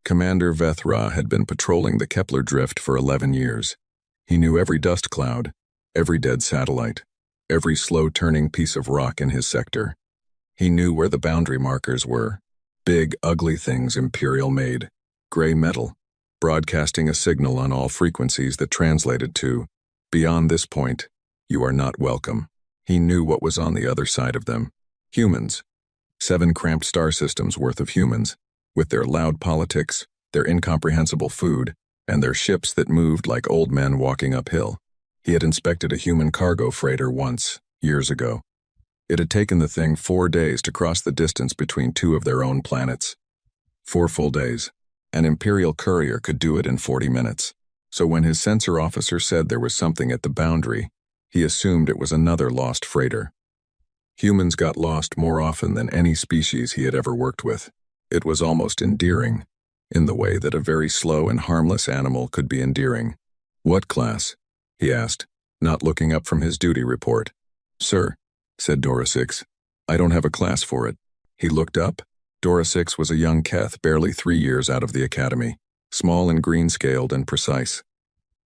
Commander Vethra had been patrolling the Kepler drift for 11 years. He knew every dust cloud, every dead satellite, every slow-turning piece of rock in his sector. He knew where the boundary markers were. Big, ugly things Imperial made, gray metal, broadcasting a signal on all frequencies that translated to, "Beyond this point, you are not welcome." He knew what was on the other side of them. Humans. 7 cramped star systems worth of humans, with their loud politics, their incomprehensible food, and their ships that moved like old men walking uphill. He had inspected a human cargo freighter once, years ago. It had taken the thing 4 days to cross the distance between 2 of their own planets. 4 full days. An Imperial courier could do it in 40 minutes. So when his sensor officer said there was something at the boundary, he assumed it was another lost freighter. Humans got lost more often than any species he had ever worked with. It was almost endearing, in the way that a very slow and harmless animal could be endearing. "What class?" he asked, not looking up from his duty report. "Sir," said Dora 6, "I don't have a class for it." He looked up. Dora 6 was a young Keth, barely 3 years out of the academy, small and green-scaled and precise.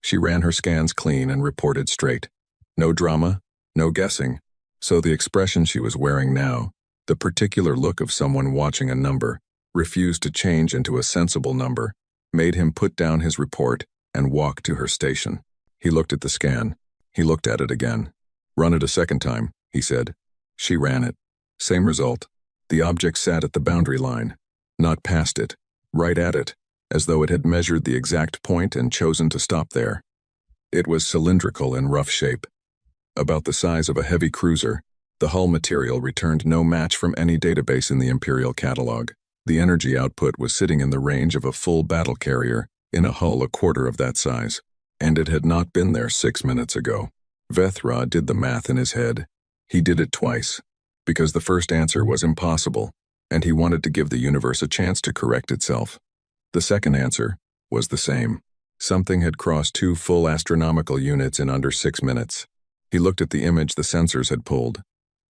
She ran her scans clean and reported straight. No drama, no guessing. So the expression she was wearing now, the particular look of someone watching a number, refused to change into a sensible number, made him put down his report and walk to her station. He looked at the scan. He looked at it again. "Run it a second time," he said. She ran it. Same result. The object sat at the boundary line, not past it, right at it, as though it had measured the exact point and chosen to stop there. It was cylindrical in rough shape. About the size of a heavy cruiser, the hull material returned no match from any database in the Imperial catalog. The energy output was sitting in the range of a full battle carrier in a hull a quarter of that size, and it had not been there 6 minutes ago. Vethra did the math in his head. He did it twice, because the first answer was impossible, and he wanted to give the universe a chance to correct itself. The second answer was the same. Something had crossed 2 full astronomical units in under 6 minutes. He looked at the image the sensors had pulled.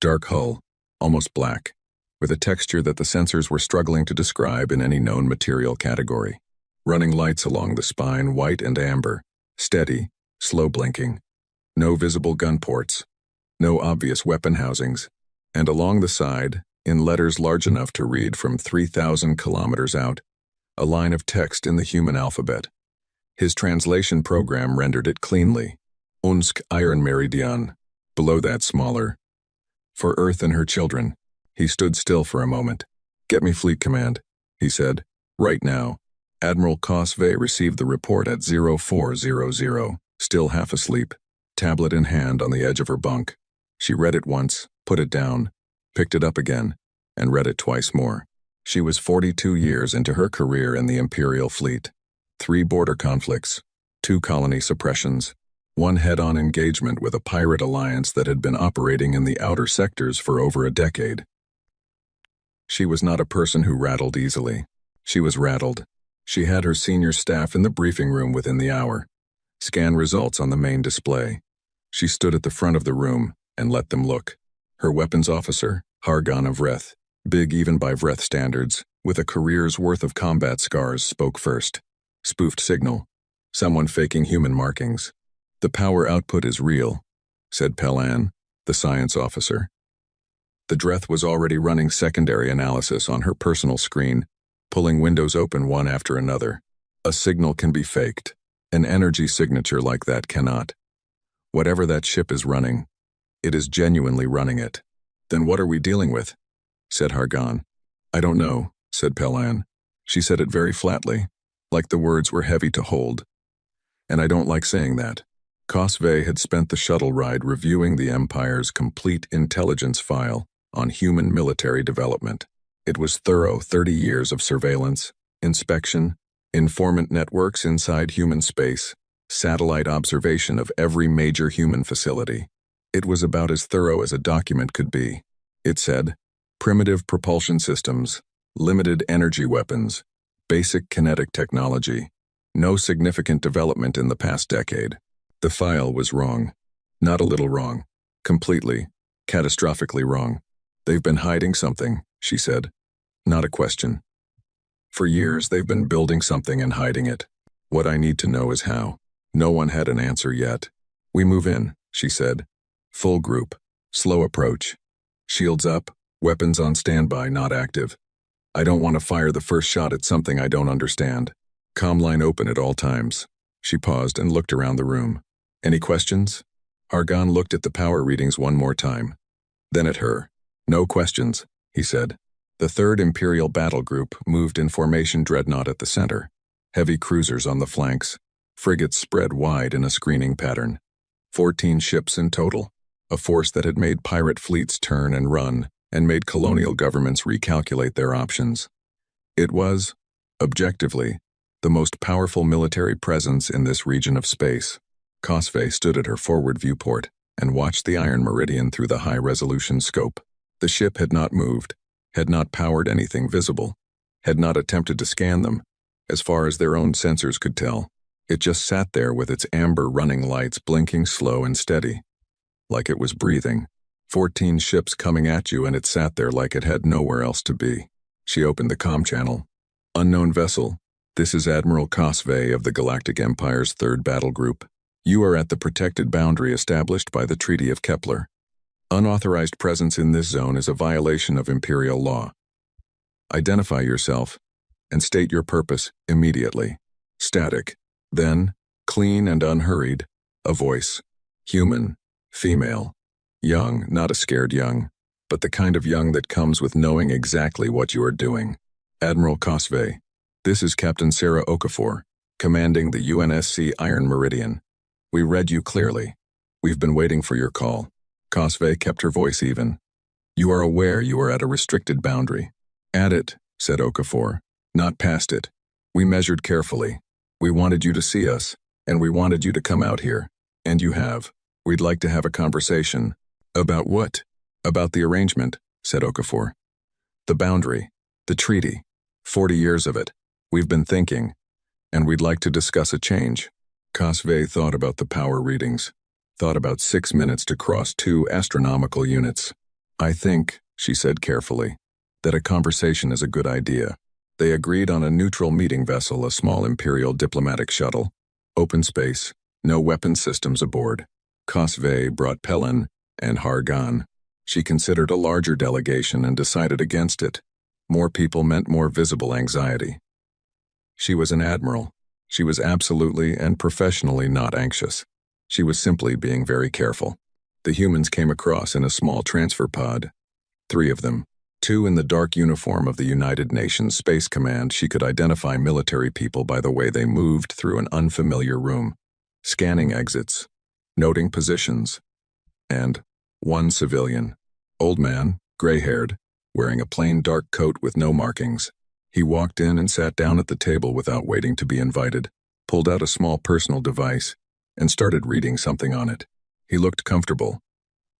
Dark hull, almost black, with a texture that the sensors were struggling to describe in any known material category. Running lights along the spine, white and amber, steady, slow blinking. No visible gun ports, no obvious weapon housings, and along the side, in letters large enough to read from 3,000 kilometers out, a line of text in the human alphabet. His translation program rendered it cleanly. Unsk Iron Meridian. Below that smaller. For Earth and her children. He stood still for a moment. "Get me fleet command," he said. "Right now." Admiral Cosve received the report at 0400, still half asleep, tablet in hand on the edge of her bunk. She read it once, put it down, picked it up again, and read it twice more. She was 42 years into her career in the Imperial fleet. 3 border conflicts, 2 colony suppressions, 1 head-on engagement with a pirate alliance that had been operating in the outer sectors for over a decade. She was not a person who rattled easily. She was rattled. She had her senior staff in the briefing room within the hour. Scan results on the main display. She stood at the front of the room and let them look. Her weapons officer, Hargan of Vreth, big even by Vreth standards, with a career's worth of combat scars, spoke first. Spoofed signal. Someone faking human markings. "The power output is real," said Pellan, the science officer. The Dreth was already running secondary analysis on her personal screen, pulling windows open one after another. "A signal can be faked. An energy signature like that cannot. Whatever that ship is running, it is genuinely running it." "Then what are we dealing with?" said Hargan. "I don't know," said Pellan. She said it very flatly, like the words were heavy to hold. And I don't like saying that. Cosve had spent the shuttle ride reviewing the Empire's complete intelligence file on human military development. It was thorough 30 years of surveillance, inspection, informant networks inside human space, satellite observation of every major human facility. It was about as thorough as a document could be. It said, primitive propulsion systems, limited energy weapons, basic kinetic technology, no significant development in the past decade. The file was wrong. Not a little wrong. Completely, catastrophically wrong. "They've been hiding something," she said. Not a question. For years, they've been building something and hiding it. What I need to know is how. No one had an answer yet. We move in, she said. Full group. Slow approach. Shields up, weapons on standby, not active. I don't want to fire the first shot at something I don't understand. Comm line open at all times. She paused and looked around the room. Any questions? Argon looked at the power readings one more time. Then at her. No questions, he said. The 3rd Imperial Battle Group moved in formation dreadnought at the center. Heavy cruisers on the flanks. Frigates spread wide in a screening pattern. 14 ships in total. A force that had made pirate fleets turn and run, and made colonial governments recalculate their options. It was, objectively, the most powerful military presence in this region of space. Cosve stood at her forward viewport and watched the Iron Meridian through the high-resolution scope. The ship had not moved, had not powered anything visible, had not attempted to scan them, as far as their own sensors could tell. It just sat there with its amber running lights blinking slow and steady, like it was breathing. 14 ships coming at you, and it sat there like it had nowhere else to be. She opened the comm channel. Unknown vessel, this is Admiral Cosve of the Galactic Empire's 3rd Battle Group. You are at the protected boundary established by the Treaty of Kepler. Unauthorized presence in this zone is a violation of Imperial law. Identify yourself and state your purpose immediately. Static. Then, clean and unhurried, a voice. Human, female. Young, not a scared young, but the kind of young that comes with knowing exactly what you are doing. Admiral Cosve, this is Captain Sarah Okafor, commanding the UNSC Iron Meridian. We read you clearly. We've been waiting for your call. Cosve kept her voice even. You are aware you are at a restricted boundary. At it, said Okafor, not past it. We measured carefully. We wanted you to see us, and we wanted you to come out here. And you have. We'd like to have a conversation. About what? About the arrangement, said Okafor. The boundary. The treaty. 40 years of it. We've been thinking. And we'd like to discuss a change. Cosve thought about the power readings. Thought about 6 minutes to cross 2 astronomical units. I think, she said carefully, that a conversation is a good idea. They agreed on a neutral meeting vessel, a small Imperial diplomatic shuttle. Open space, no weapon systems aboard. Cosve brought Pelin and Hargan. She considered a larger delegation and decided against it. More people meant more visible anxiety. She was an admiral. She was absolutely and professionally not anxious. She was simply being very careful. The humans came across in a small transfer pod. 3 of them. 2 in the dark uniform of the United Nations Space Command. She could identify military people by the way they moved through an unfamiliar room, scanning exits, noting positions. And 1 civilian. Old man, gray-haired, wearing a plain dark coat with no markings. He walked in and sat down at the table without waiting to be invited, pulled out a small personal device, and started reading something on it. He looked comfortable,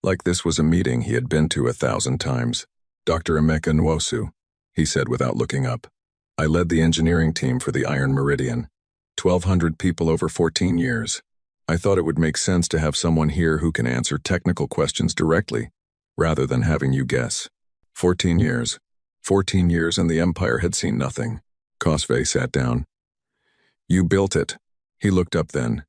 like this was a meeting he had been to 1,000 times. Dr. Emeka Nwosu, he said without looking up. I led the engineering team for the Iron Meridian. 1,200 people over 14 years. I thought it would make sense to have someone here who can answer technical questions directly, rather than having you guess. 14 years. 14 years and the Empire had seen nothing. Cosve sat down. You built it. He looked up then.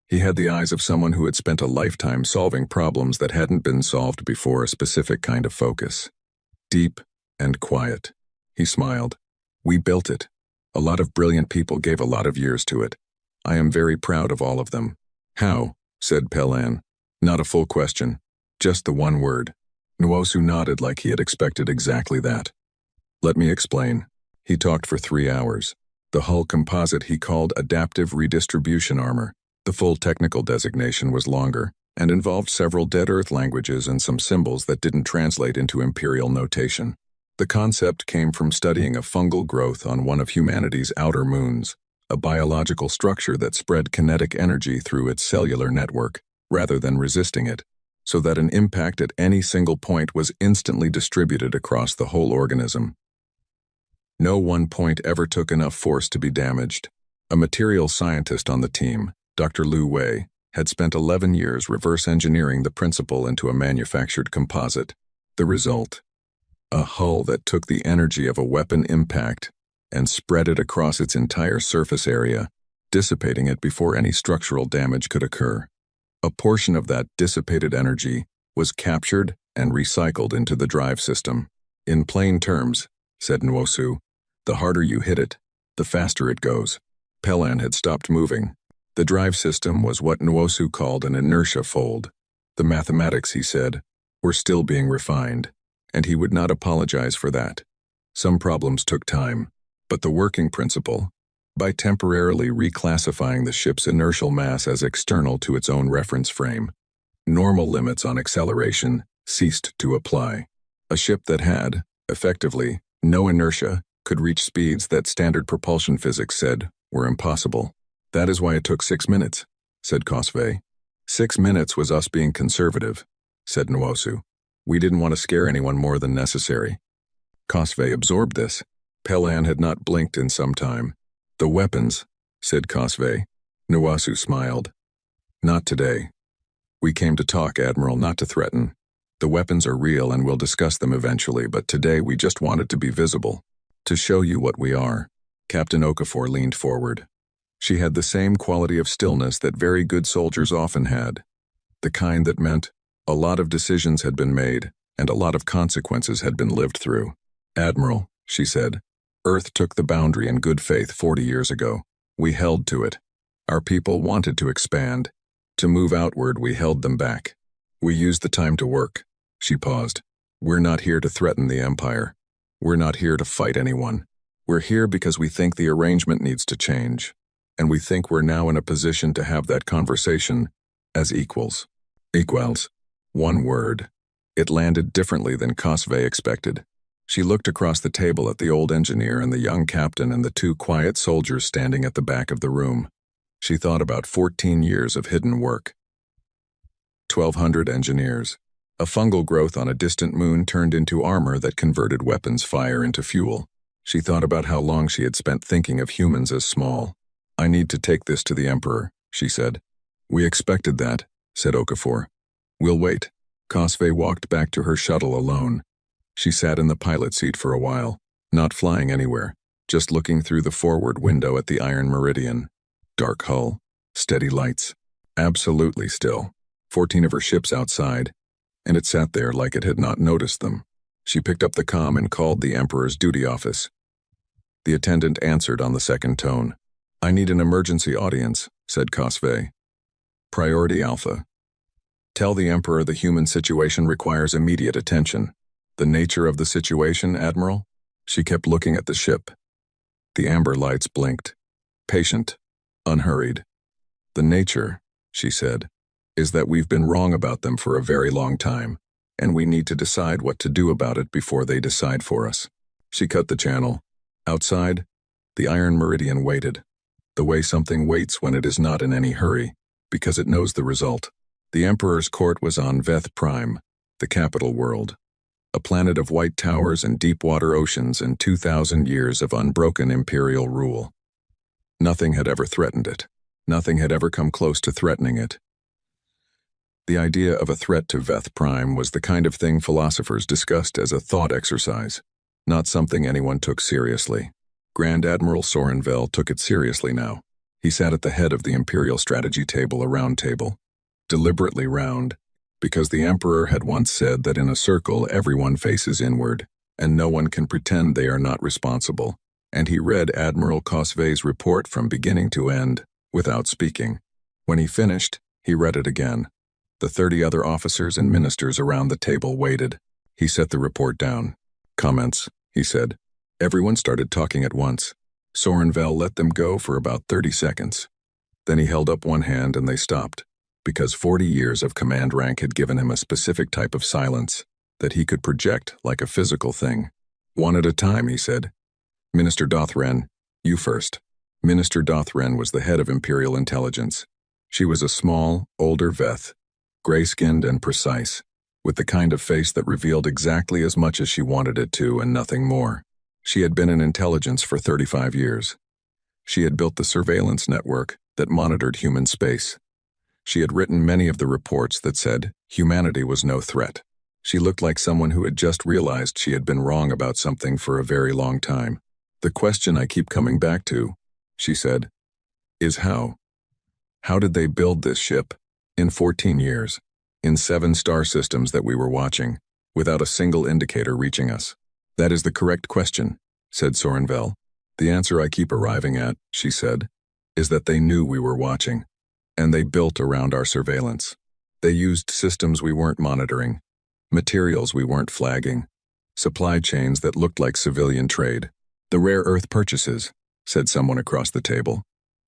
He had the eyes of someone who had spent a lifetime solving problems that hadn't been solved before, a specific kind of focus. Deep and quiet. He smiled. We built it. A lot of brilliant people gave a lot of years to it. I am very proud of all of them. How? Said Pelin. Not a full question. Just the one word. Nwosu nodded like he had expected exactly that. Let me explain. He talked for 3 hours. The hull composite he called adaptive redistribution armor. The full technical designation was longer and involved several Dead Earth languages and some symbols that didn't translate into Imperial notation. The concept came from studying a fungal growth on one of humanity's outer moons, a biological structure that spread kinetic energy through its cellular network, rather than resisting it, so that an impact at any single point was instantly distributed across the whole organism. No one point ever took enough force to be damaged. A material scientist on the team, Dr. Lu Wei, had spent 11 years reverse engineering the principle into a manufactured composite. The result? A hull that took the energy of a weapon impact and spread it across its entire surface area, dissipating it before any structural damage could occur. A portion of that dissipated energy was captured and recycled into the drive system. In plain terms, said Nwosu, the harder you hit it, the faster it goes. Pelan had stopped moving. The drive system was what Nwosu called an inertia fold. The mathematics, he said, were still being refined, and he would not apologize for that. Some problems took time, but the working principle, by temporarily reclassifying the ship's inertial mass as external to its own reference frame, normal limits on acceleration ceased to apply. A ship that had, effectively, no inertia could reach speeds that standard propulsion physics said were impossible. That is why it took 6 minutes, said Cosve. 6 minutes was us being conservative, said Nwosu. We didn't want to scare anyone more than necessary. Cosve absorbed this. Pelan had not blinked in some time. The weapons, said Cosve. Nwosu smiled. Not today. We came to talk, Admiral, not to threaten. The weapons are real and we'll discuss them eventually, but today we just wanted to be visible. To show you what we are. Captain Okafor leaned forward. She had the same quality of stillness that very good soldiers often had. The kind that meant a lot of decisions had been made and a lot of consequences had been lived through. Admiral, she said, Earth took the boundary in good faith 40 years ago. We held to it. Our people wanted to expand. To move outward, we held them back. We used the time to work. She paused. We're not here to threaten the Empire. We're not here to fight anyone. We're here because we think the arrangement needs to change. And we think we're now in a position to have that conversation as equals. Equals. One word. It landed differently than Cosve expected. She looked across the table at the old engineer and the young captain and the 2 quiet soldiers standing at the back of the room. She thought about 14 years of hidden work. 1,200 engineers. A fungal growth on a distant moon turned into armor that converted weapons fire into fuel. She thought about how long she had spent thinking of humans as small. I need to take this to the Emperor, she said. We expected that, said Okafor. We'll wait. Cosve walked back to her shuttle alone. She sat in the pilot seat for a while, not flying anywhere, just looking through the forward window at the Iron Meridian. Dark hull, steady lights, absolutely still. 14 of her ships outside, and it sat there like it had not noticed them. She picked up the comm and called the Emperor's duty office. The attendant answered on the second tone. I need an emergency audience, said Cosve. Priority Alpha. Tell the Emperor the human situation requires immediate attention. The nature of the situation, Admiral? She kept looking at the ship. The amber lights blinked. Patient. Unhurried. The nature, she said, is that we've been wrong about them for a very long time, and we need to decide what to do about it before they decide for us. She cut the channel. Outside, the Iron Meridian waited. The way something waits when it is not in any hurry, because it knows the result. The Emperor's court was on Veth Prime, the capital world. A planet of white towers and deep-water oceans and 2,000 years of unbroken Imperial rule. Nothing had ever threatened it. Nothing had ever come close to threatening it. The idea of a threat to Veth Prime was the kind of thing philosophers discussed as a thought exercise, not something anyone took seriously. Grand Admiral Sorenvel took it seriously now. He sat at the head of the Imperial strategy table, a round table. Deliberately round, because the Emperor had once said that in a circle everyone faces inward, and no one can pretend they are not responsible, and he read Admiral Cosve's report from beginning to end, without speaking. When he finished, he read it again. The 30 other officers and ministers around the table waited. He set the report down. Comments, he said. Everyone started talking at once. Sorenvel let them go for about 30 seconds. Then he held up one hand and they stopped, because 40 years of command rank had given him a specific type of silence that he could project like a physical thing. One at a time, he said. Minister Dothren, you first. Minister Dothren was the head of Imperial intelligence. She was a small, older Veth, gray-skinned and precise, with the kind of face that revealed exactly as much as she wanted it to and nothing more. She had been in intelligence for 35 years. She had built the surveillance network that monitored human space. She had written many of the reports that said humanity was no threat. She looked like someone who had just realized she had been wrong about something for a very long time. The question I keep coming back to, she said, is how. How did they build this ship, in 14 years, in 7 star systems that we were watching, without a single indicator reaching us? That is the correct question, said Sorenvel. The answer I keep arriving at, she said, is that they knew we were watching, and they built around our surveillance. They used systems we weren't monitoring, materials we weren't flagging, supply chains that looked like civilian trade. The rare earth purchases, said someone across the table.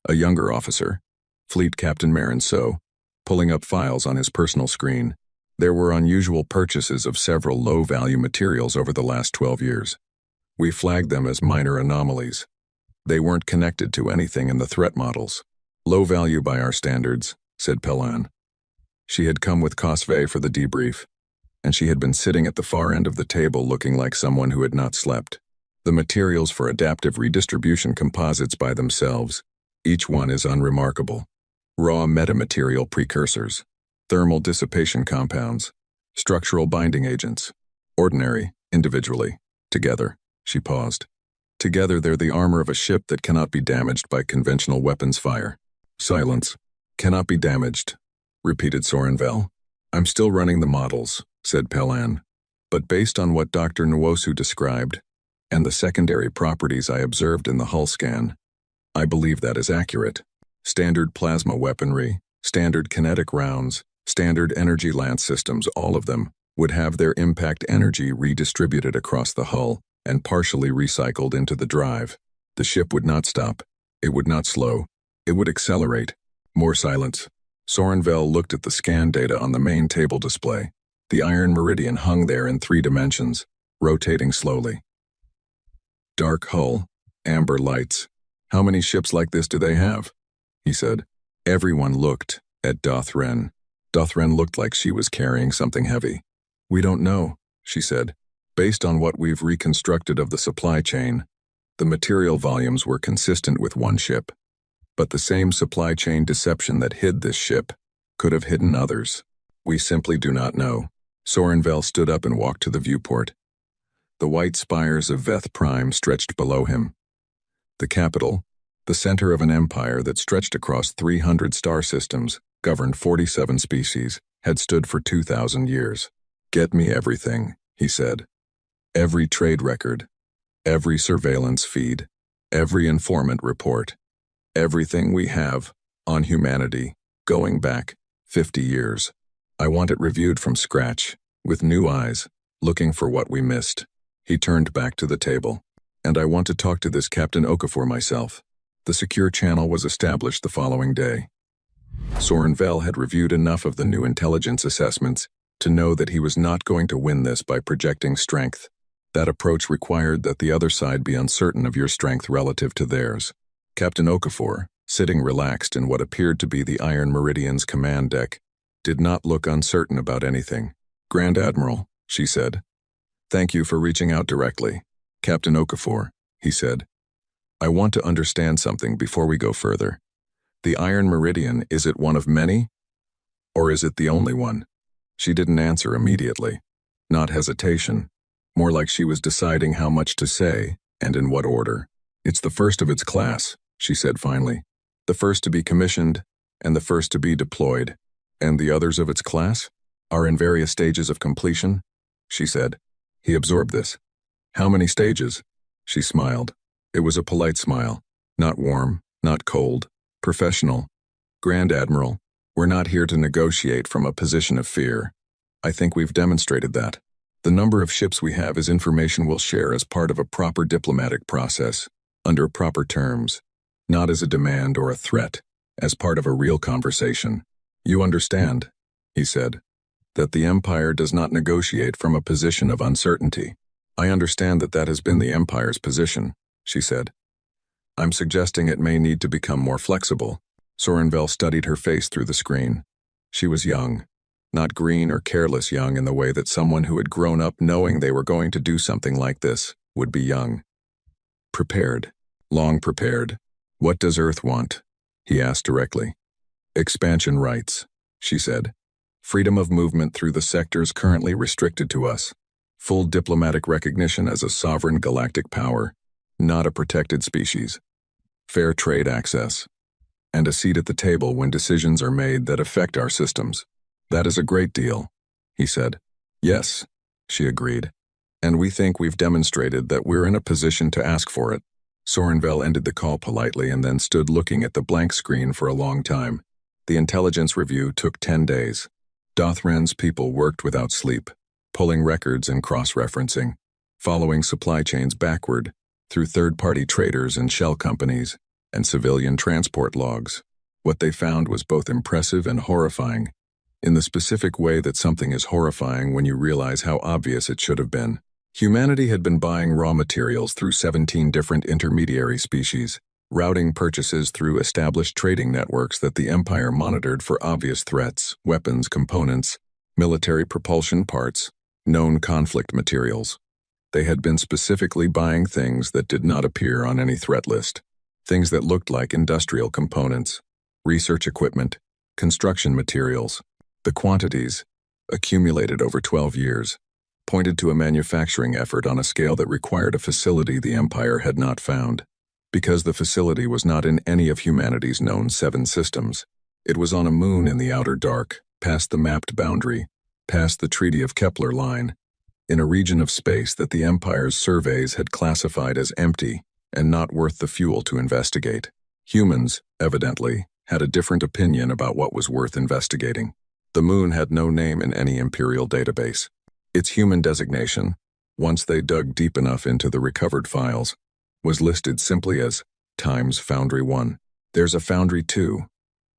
A younger officer, Fleet Captain Marinceau, pulling up files on his personal screen. There were unusual purchases of several low-value materials over the last 12 years. We flagged them as minor anomalies. They weren't connected to anything in the threat models. Low value by our standards, said Pellan. She had come with Cosve for the debrief, and she had been sitting at the far end of the table looking like someone who had not slept. The materials for adaptive redistribution composites by themselves, each one is unremarkable. Raw metamaterial precursors, thermal dissipation compounds, structural binding agents. Ordinary, individually, together, she paused. Together they're the armor of a ship that cannot be damaged by conventional weapons fire. Silence. Cannot be damaged, repeated Sorenvel. I'm still running the models, said Pellan. But based on what Dr. Nwosu described, and the secondary properties I observed in the hull scan, I believe that is accurate. Standard plasma weaponry, standard kinetic rounds, standard energy lance systems, all of them, would have their impact energy redistributed across the hull and partially recycled into the drive. The ship would not stop. It would not slow. It would accelerate. More silence. Sorenvel looked at the scan data on the main table display. The iron meridian hung there in 3 dimensions, rotating slowly. Dark hull, amber lights. How many ships like this do they have? He said. Everyone looked at Dothren. Dothren looked like she was carrying something heavy. We don't know, she said. Based on what we've reconstructed of the supply chain, the material volumes were consistent with one ship. But the same supply chain deception that hid this ship could have hidden others. We simply do not know. Sorenvel stood up and walked to the viewport. The white spires of Veth Prime stretched below him. The capital, the center of an empire that stretched across 300 star systems, governed 47 species, had stood for 2,000 years. Get me everything, he said. Every trade record, every surveillance feed, every informant report, everything we have on humanity going back 50 years. I want it reviewed from scratch, with new eyes, looking for what we missed. He turned back to the table. And I want to talk to this Captain Okafor myself. The secure channel was established the following day. Sorenvel had reviewed enough of the new intelligence assessments to know that he was not going to win this by projecting strength. That approach required that the other side be uncertain of your strength relative to theirs. Captain Okafor, sitting relaxed in what appeared to be the Iron Meridian's command deck, did not look uncertain about anything. Grand Admiral, she said. Thank you for reaching out directly. Captain Okafor, he said. I want to understand something before we go further. The Iron Meridian, is it one of many? Or is it the only one? She didn't answer immediately. Not hesitation. More like she was deciding how much to say, and in what order. It's the first of its class, she said finally. The first to be commissioned, and the first to be deployed. And the others of its class are in various stages of completion, she said. He absorbed this. How many stages? She smiled. It was a polite smile. Not warm, not cold. Professional. Grand Admiral, we're not here to negotiate from a position of fear. I think we've demonstrated that. The number of ships we have is information we'll share as part of a proper diplomatic process, under proper terms, not as a demand or a threat, as part of a real conversation. You understand, he said, that the Empire does not negotiate from a position of uncertainty. I understand that that has been the Empire's position, she said. I'm suggesting it may need to become more flexible. Sorenvel studied her face through the screen. She was young, not green or careless young in the way that someone who had grown up knowing they were going to do something like this would be young. Prepared, long prepared. What does Earth want? He asked directly. Expansion rights, she said. Freedom of movement through the sectors currently restricted to us. Full diplomatic recognition as a sovereign galactic power. not a protected species. Fair trade access. And a seat at the table when decisions are made that affect our systems. That is a great deal, he said. Yes, she agreed. And we think we've demonstrated that we're in a position to ask for it. Sorenvell ended the call politely and then stood looking at the blank screen for a long time. The intelligence review took 10 days. Dothran's people worked without sleep, pulling records and cross-referencing, following supply chains backward, through third-party traders and shell companies, and civilian transport logs. What they found was both impressive and horrifying, in the specific way that something is horrifying when you realize how obvious it should have been. Humanity had been buying raw materials through 17 different intermediary species, routing purchases through established trading networks that the Empire monitored for obvious threats, weapons components, military propulsion parts, known conflict materials. They had been specifically buying things that did not appear on any threat list, things that looked like industrial components, research equipment, construction materials. The quantities, accumulated over 12 years, pointed to a manufacturing effort on a scale that required a facility the Empire had not found. Because the facility was not in any of humanity's known 7 systems, it was on a moon in the outer dark, past the mapped boundary, past the Treaty of Kepler line, in a region of space that the Empire's surveys had classified as empty and not worth the fuel to investigate. Humans, evidently, had a different opinion about what was worth investigating. The moon had no name in any Imperial database. Its human designation, once they dug deep enough into the recovered files, was listed simply as times Foundry 1. There's a Foundry 2,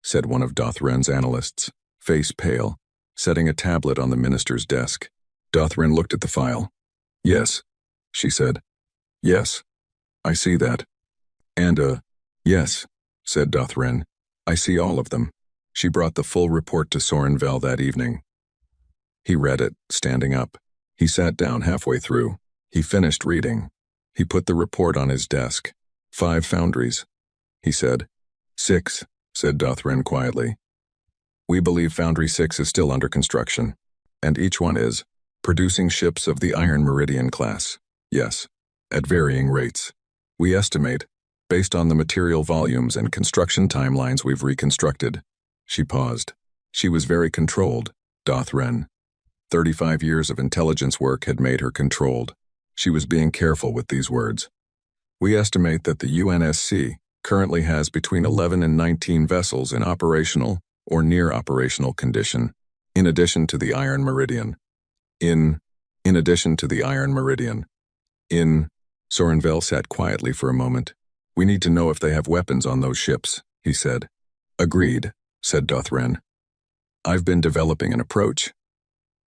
said one of Dothran's analysts, face pale, setting a tablet on the minister's desk. Dothran looked at the file. Yes, she said. Yes, I see that. And, yes, said Dothran. I see all of them. She brought the full report to Sorenvell that evening. He read it, standing up. He sat down halfway through. He finished reading. He put the report on his desk. 5 foundries, he said. 6, said Dothran quietly. We believe Foundry 6 is still under construction, and each one is producing ships of the Iron Meridian class. Yes, at varying rates. We estimate, based on the material volumes and construction timelines we've reconstructed. She paused. She was very controlled, Dothran. 35 years of intelligence work had made her controlled. She was being careful with these words. We estimate that the UNSC currently has between 11 and 19 vessels in operational or near operational condition, in addition to the Iron Meridian. In addition to the Iron Meridian. Sorenvell sat quietly for a moment. We need to know if they have weapons on those ships, he said. Agreed, said Dothran. I've been developing an approach.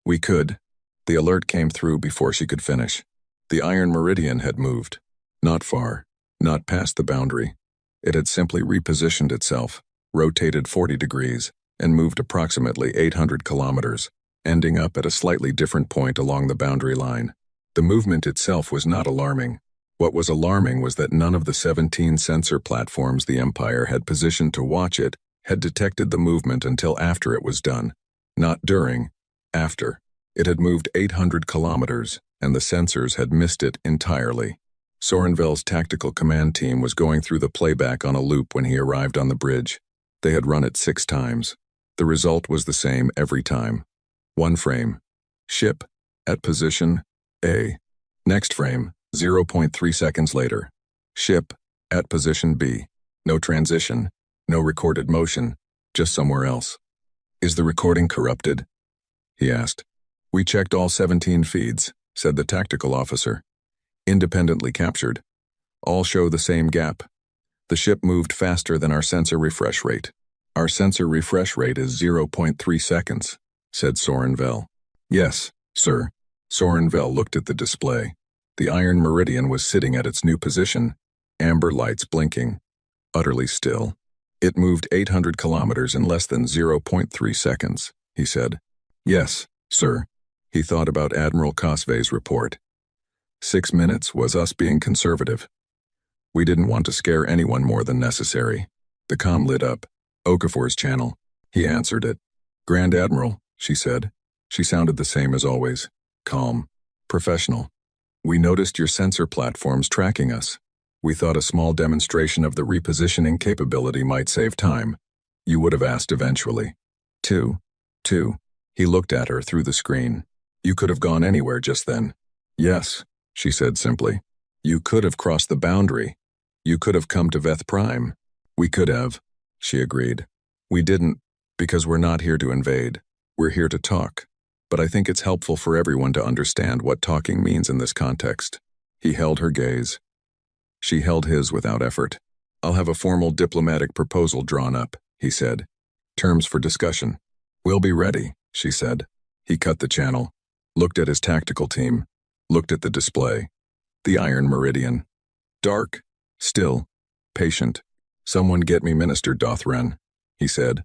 We could. The alert came through before she could finish. The Iron Meridian had moved. Not far, not past the boundary. It had simply repositioned itself, rotated 40 degrees, and moved approximately 800 kilometers, ending up at a slightly different point along the boundary line. The movement itself was not alarming. What was alarming was that none of the 17 sensor platforms the Empire had positioned to watch it had detected the movement until after it was done. Not during, after. It had moved 800 kilometers, and the sensors had missed it entirely. Sorenvell's tactical command team was going through the playback on a loop when he arrived on the bridge. They had run it 6 times. The result was the same every time. One frame. Ship, at position A. Next frame, 0.3 seconds later. Ship, at position B. No transition, no recorded motion, just somewhere else. Is the recording corrupted? He asked. We checked all 17 feeds, said the tactical officer. Independently captured. All show the same gap. The ship moved faster than our sensor refresh rate. Our sensor refresh rate is 0.3 seconds, said Sorenvell. Yes, sir. Sorenvell looked at the display. The Iron Meridian was sitting at its new position, amber lights blinking, utterly still. It moved 800 kilometers in less than 0.3 seconds, he said. Yes, sir. He thought about Admiral Cosvey's report. 6 minutes was us being conservative. We didn't want to scare anyone more than necessary. The comm lit up. Okafor's channel. He answered it. Grand Admiral, she said. She sounded the same as always. Calm. Professional. We noticed your sensor platforms tracking us. We thought a small demonstration of the repositioning capability might save time. You would have asked eventually. Two. He looked at her through the screen. You could have gone anywhere just then. Yes, she said simply. You could have crossed the boundary. You could have come to Veth Prime. We could have, she agreed. We didn't, because we're not here to invade. We're here to talk. But I think it's helpful for everyone to understand what talking means in this context. He held her gaze. She held his without effort. I'll have a formal diplomatic proposal drawn up, he said. Terms for discussion. We'll be ready, she said. He cut the channel, looked at his tactical team, looked at the display. The Iron Meridian. Dark, still, patient. Someone get me Minister Dothran, he said.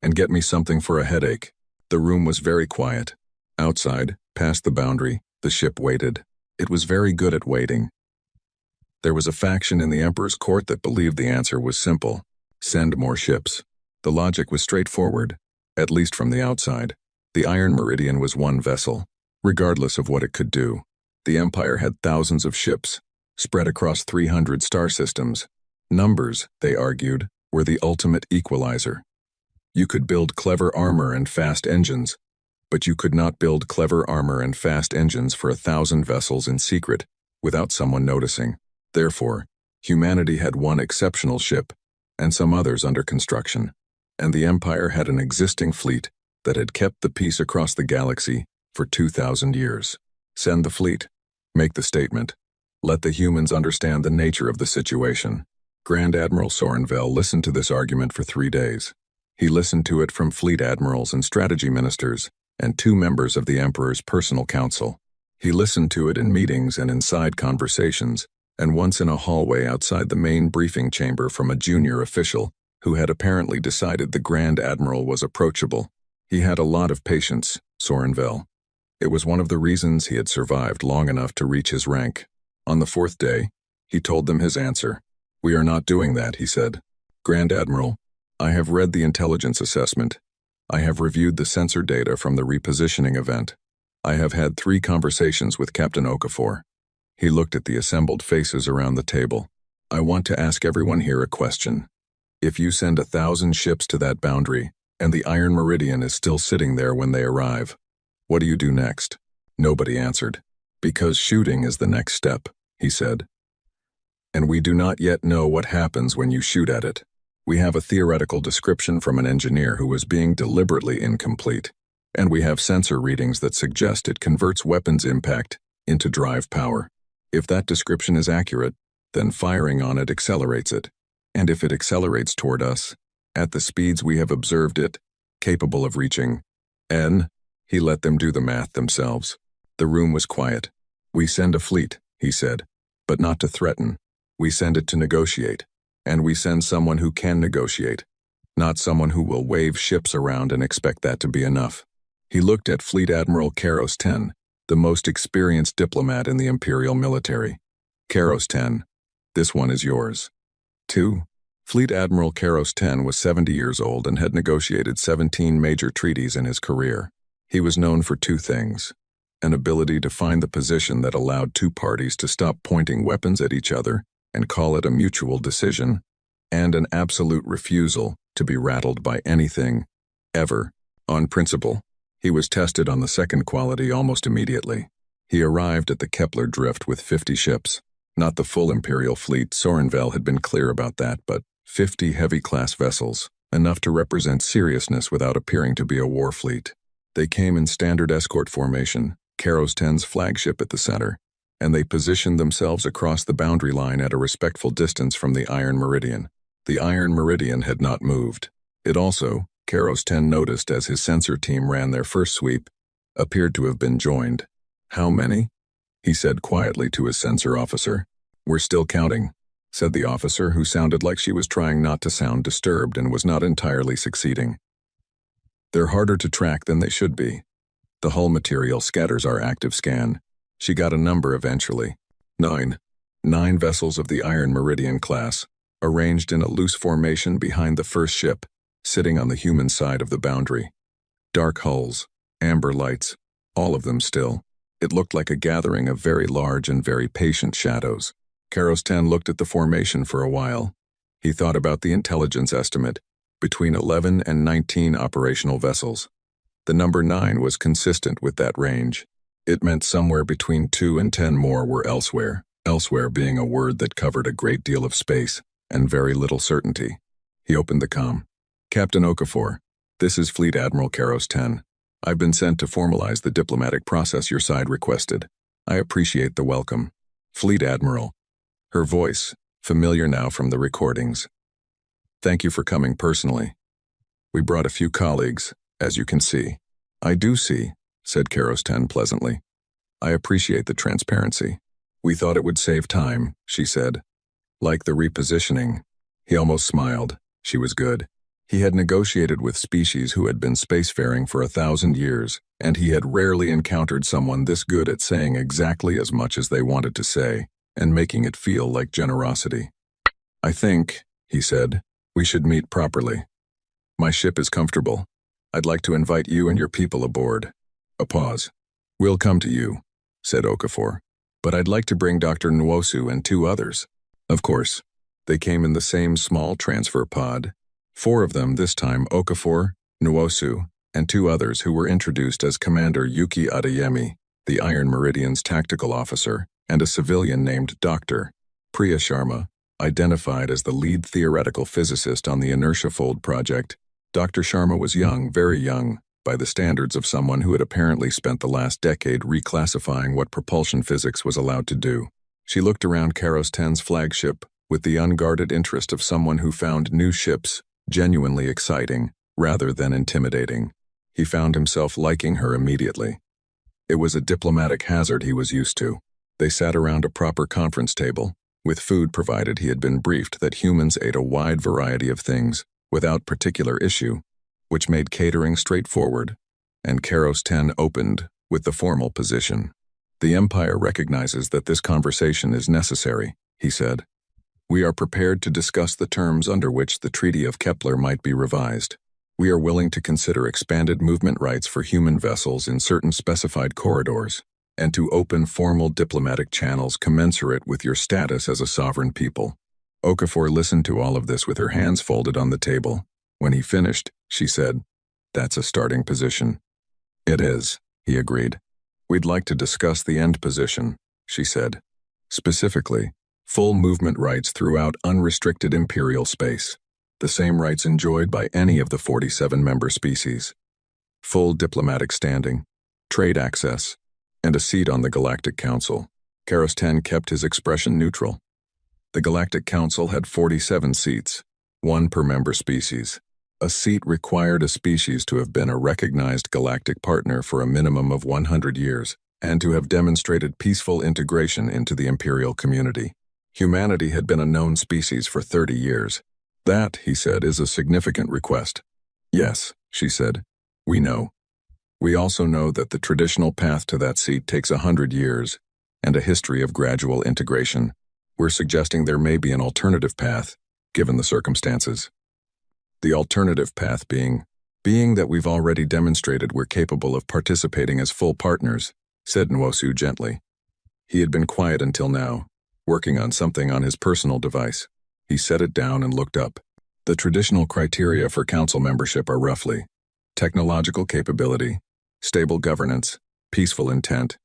And get me something for a headache. The room was very quiet. Outside, past the boundary, the ship waited. It was very good at waiting. There was a faction in the Emperor's court that believed the answer was simple. Send more ships. The logic was straightforward, at least from the outside. The Iron Meridian was one vessel, regardless of what it could do. The Empire had thousands of ships, spread across 300 star systems. Numbers, they argued, were the ultimate equalizer. You could build clever armor and fast engines, but you could not build clever armor and fast engines for 1,000 vessels in secret without someone noticing. Therefore, humanity had one exceptional ship and some others under construction, and the Empire had an existing fleet that had kept the peace across the galaxy for 2,000 years. Send the fleet. Make the statement. Let the humans understand the nature of the situation. Grand Admiral Sorenvel listened to this argument for 3 days. He listened to it from fleet admirals and strategy ministers and 2 members of the Emperor's personal council. He listened to it in meetings and in side conversations, and once in a hallway outside the main briefing chamber from a junior official who had apparently decided the Grand Admiral was approachable. He had a lot of patience, Sorenvel. It was one of the reasons he had survived long enough to reach his rank. On the 4th day, he told them his answer. We are not doing that, he said. Grand Admiral, I have read the intelligence assessment. I have reviewed the sensor data from the repositioning event. I have had 3 conversations with Captain Okafor. He looked at the assembled faces around the table. I want to ask everyone here a question. If you send 1,000 ships to that boundary, and the Iron Meridian is still sitting there when they arrive, what do you do next? Nobody answered. Because shooting is the next step, he said. And we do not yet know what happens when you shoot at it. We have a theoretical description from an engineer who was being deliberately incomplete, and we have sensor readings that suggest it converts weapons impact into drive power. If that description is accurate, then firing on it accelerates it. And if it accelerates toward us, at the speeds we have observed it, capable of reaching N, he let them do the math themselves. The room was quiet. We send a fleet, he said, but not to threaten. We send it to negotiate. And we send someone who can negotiate, not someone who will wave ships around and expect that to be enough. He looked at Fleet Admiral Karos 10, the most experienced diplomat in the Imperial military. Karos 10, this one is yours. 2. Fleet Admiral Karos 10 was 70 years old and had negotiated 17 major treaties in his career. He was known for 2 things: an ability to find the position that allowed 2 parties to stop pointing weapons at each other and call it a mutual decision, and an absolute refusal to be rattled by anything, ever, on principle. He was tested on the second quality almost immediately. He arrived at the Kepler Drift with 50 ships. Not the full Imperial fleet, Sorenvel had been clear about that, but 50 heavy-class vessels, enough to represent seriousness without appearing to be a war fleet. They came in standard escort formation, Karos 10's flagship at the center, and they positioned themselves across the boundary line at a respectful distance from the Iron Meridian. The Iron Meridian had not moved. It also, Karos 10 noticed as his sensor team ran their first sweep, appeared to have been joined. How many? He said quietly to his sensor officer. We're still counting, said the officer, who sounded like she was trying not to sound disturbed and was not entirely succeeding. They're harder to track than they should be. The hull material scatters our active scan. She got a number eventually. 9. 9 vessels of the Iron Meridian class, arranged in a loose formation behind the first ship, sitting on the human side of the boundary. Dark hulls, amber lights, all of them still. It looked like a gathering of very large and very patient shadows. Karos 10 looked at the formation for a while. He thought about the intelligence estimate, between 11 and 19 operational vessels. The number 9 was consistent with that range. It meant somewhere between 2 and 10 more were elsewhere, elsewhere being a word that covered a great deal of space and very little certainty. He opened the comm. Captain Okafor, this is Fleet Admiral Karos 10. I've been sent to formalize the diplomatic process your side requested. I appreciate the welcome. Fleet Admiral. Her voice, familiar now from the recordings. Thank you for coming personally. We brought a few colleagues, as you can see. I do see, said Karos 10 pleasantly. I appreciate the transparency. We thought it would save time, she said. Like the repositioning. He almost smiled. She was good. He had negotiated with species who had been spacefaring for 1,000 years, and he had rarely encountered someone this good at saying exactly as much as they wanted to say, and making it feel like generosity. I think, he said, we should meet properly. My ship is comfortable. I'd like to invite you and your people aboard. A pause. We'll come to you, said Okafor. But I'd like to bring Dr. Nwosu and 2 others. Of course. They came in the same small transfer pod. 4 of them this time, Okafor, Nwosu, and 2 others who were introduced as Commander Yuki Adeyemi, the Iron Meridian's tactical officer, and a civilian named Dr. Priya Sharma, identified as the lead theoretical physicist on the Inertia Fold project. Dr. Sharma was young, very young, by the standards of someone who had apparently spent the last decade reclassifying what propulsion physics was allowed to do. She looked around Karos 10's flagship with the unguarded interest of someone who found new ships genuinely exciting rather than intimidating. He found himself liking her immediately. It was a diplomatic hazard he was used to. They sat around a proper conference table. With food provided, he had been briefed that humans ate a wide variety of things without particular issue, which made catering straightforward, and Karos 10 opened with the formal position. The Empire recognizes that this conversation is necessary, he said. We are prepared to discuss the terms under which the Treaty of Kepler might be revised. We are willing to consider expanded movement rights for human vessels in certain specified corridors, and to open formal diplomatic channels commensurate with your status as a sovereign people. Okafor listened to all of this with her hands folded on the table. When he finished, she said, That's a starting position. It is, he agreed. We'd like to discuss the end position, she said. Specifically, full movement rights throughout unrestricted Imperial space, the same rights enjoyed by any of the 47 member species. Full diplomatic standing, trade access, and a seat on the Galactic Council. Karos 10 kept his expression neutral. The Galactic Council had 47 seats, 1 per member species. A seat required a species to have been a recognized galactic partner for a minimum of 100 years, and to have demonstrated peaceful integration into the Imperial community. Humanity had been a known species for 30 years. That, he said, is a significant request. Yes, she said. We know. We also know that the traditional path to that seat takes 100 years, and a history of gradual integration. We're suggesting there may be an alternative path, given the circumstances. The alternative path being that we've already demonstrated we're capable of participating as full partners, said Nwosu gently. He had been quiet until now, working on something on his personal device. He set it down and looked up. The traditional criteria for council membership are roughly technological capability, stable governance, peaceful intent,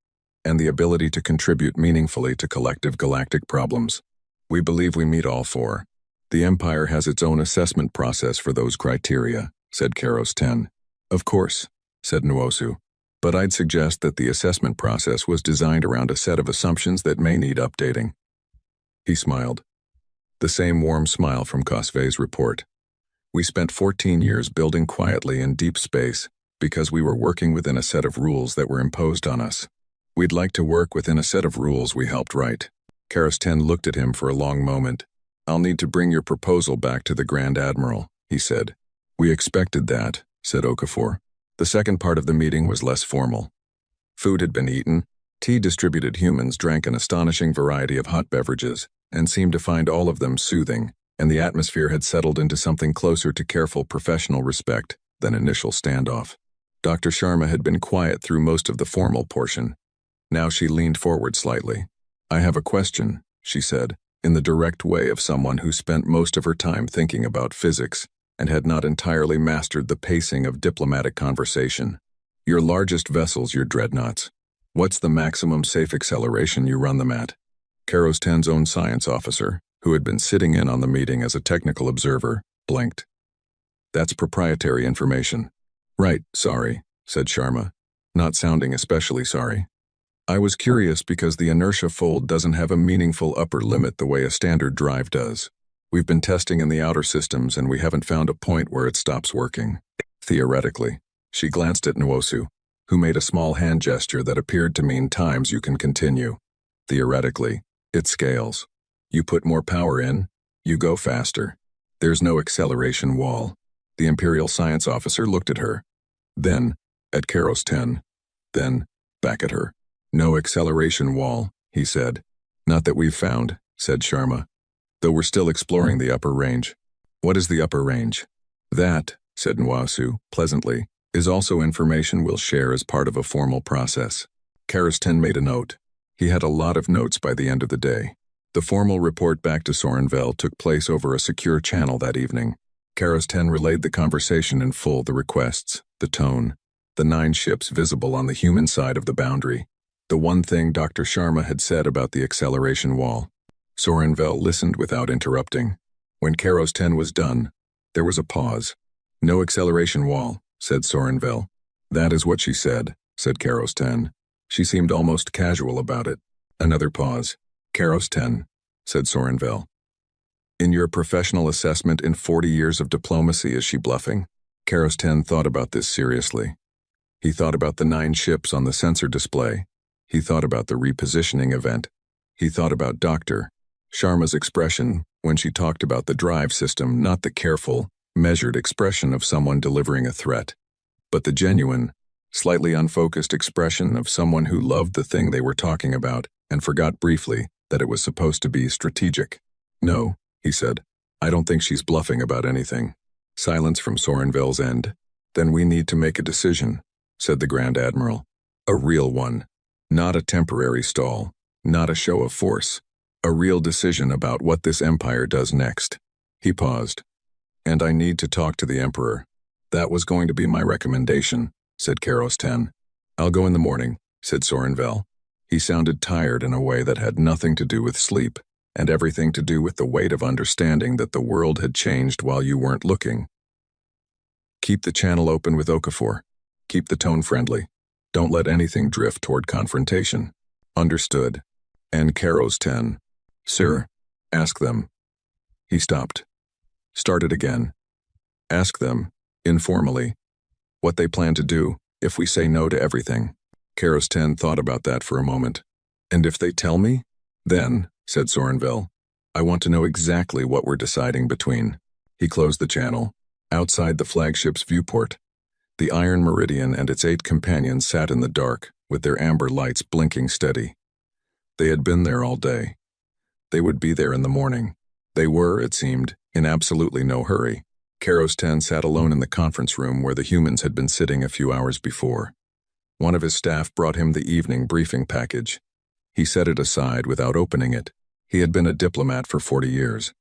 and the ability to contribute meaningfully to collective galactic problems. We believe we meet all 4. The Empire has its own assessment process for those criteria, said Karos 10. Of course, said Nwosu, but I'd suggest that the assessment process was designed around a set of assumptions that may need updating. He smiled. The same warm smile from Cosve's report. We spent 14 years building quietly in deep space because we were working within a set of rules that were imposed on us. We'd like to work within a set of rules we helped write. Karos 10 looked at him for a long moment. I'll need to bring your proposal back to the Grand Admiral, he said. We expected that, said Okafor. The second part of the meeting was less formal. Food had been eaten. Tea distributed humans drank an astonishing variety of hot beverages and seemed to find all of them soothing, and the atmosphere had settled into something closer to careful professional respect than initial standoff. Dr. Sharma had been quiet through most of the formal portion. Now she leaned forward slightly. I have a question, she said. in the direct way of someone who spent most of her time thinking about physics and had not entirely mastered the pacing of diplomatic conversation. Your largest vessels, your dreadnoughts. What's the maximum safe acceleration you run them at? Karos 10's own science officer, who had been sitting in on the meeting as a technical observer, blinked. That's proprietary information. Right, sorry, said Sharma, not sounding especially sorry. I was curious because the inertia fold doesn't have a meaningful upper limit the way a standard drive does. We've been testing in the outer systems and we haven't found a point where it stops working. Theoretically, she glanced at Nwosu, who made a small hand gesture that appeared to mean times you can continue. Theoretically, it scales. You put more power in, you go faster. There's no acceleration wall. The Imperial science officer looked at her. Then, at Karos 10. Then, back at her. No acceleration wall, he said. Not that we've found, said Sharma. Though we're still exploring the upper range. What is the upper range? That, said Nwosu, pleasantly, is also information we'll share as part of a formal process. Karos 10 made a note. He had a lot of notes by the end of the day. The formal report back to Sorenville took place over a secure channel that evening. Karos 10 relayed the conversation in full, the requests, the tone, the 9 ships visible on the human side of the boundary. The one thing Dr. Sharma had said about the acceleration wall. Sorenville listened without interrupting. When Karos 10 was done, there was a pause. No acceleration wall, said Sorenville. That is what she said Karos 10. She seemed almost casual about it. Another pause. Karos 10, said Sorenville. In your professional assessment in 40 years of diplomacy, is she bluffing? Karos 10 thought about this seriously. He thought about the 9 ships on the sensor display. He thought about the repositioning event. He thought about Dr. Sharma's expression when she talked about the drive system, not the careful, measured expression of someone delivering a threat, but the genuine, slightly unfocused expression of someone who loved the thing they were talking about and forgot briefly that it was supposed to be strategic. No, he said. I don't think she's bluffing about anything. Silence from Sorenville's end. Then we need to make a decision, said the Grand Admiral. A real one. Not a temporary stall. Not a show of force. A real decision about what this empire does next. He paused. And I need to talk to the Emperor. That was going to be my recommendation, said Karos 10. I'll go in the morning, said Sorenville. He sounded tired in a way that had nothing to do with sleep, and everything to do with the weight of understanding that the world had changed while you weren't looking. Keep the channel open with Okafor. Keep the tone friendly. Don't let anything drift toward confrontation. Understood. And Karos 10. Sir, ask them. He stopped. Started again. Ask them, informally, what they plan to do if we say no to everything. Karos 10 thought about that for a moment. And if they tell me? Then, said Sorenville, I want to know exactly what we're deciding between. He closed the channel. Outside the flagship's viewport, the Iron Meridian and its 8 companions sat in the dark, with their amber lights blinking steady. They had been there all day. They would be there in the morning. They were, it seemed, in absolutely no hurry. Karos 10 sat alone in the conference room where the humans had been sitting a few hours before. One of his staff brought him the evening briefing package. He set it aside without opening it. He had been a diplomat for 40 years.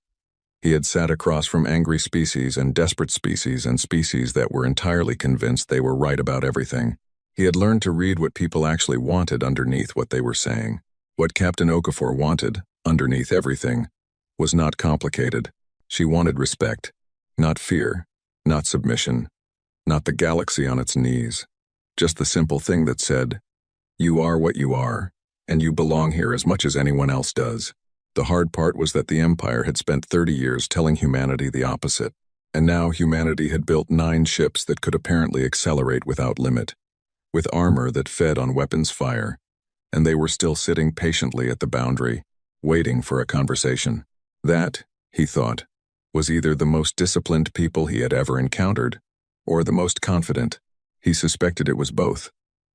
He had sat across from angry species and desperate species and species that were entirely convinced they were right about everything. He had learned to read what people actually wanted underneath what they were saying. What Captain Okafor wanted, underneath everything, was not complicated. She wanted respect, not fear, not submission, not the galaxy on its knees. Just the simple thing that said, you are what you are, and you belong here as much as anyone else does. The hard part was that the Empire had spent 30 years telling humanity the opposite, and now humanity had built 9 ships that could apparently accelerate without limit, with armor that fed on weapons fire, and they were still sitting patiently at the boundary, waiting for a conversation. That, he thought, was either the most disciplined people he had ever encountered, or the most confident. He suspected it was both.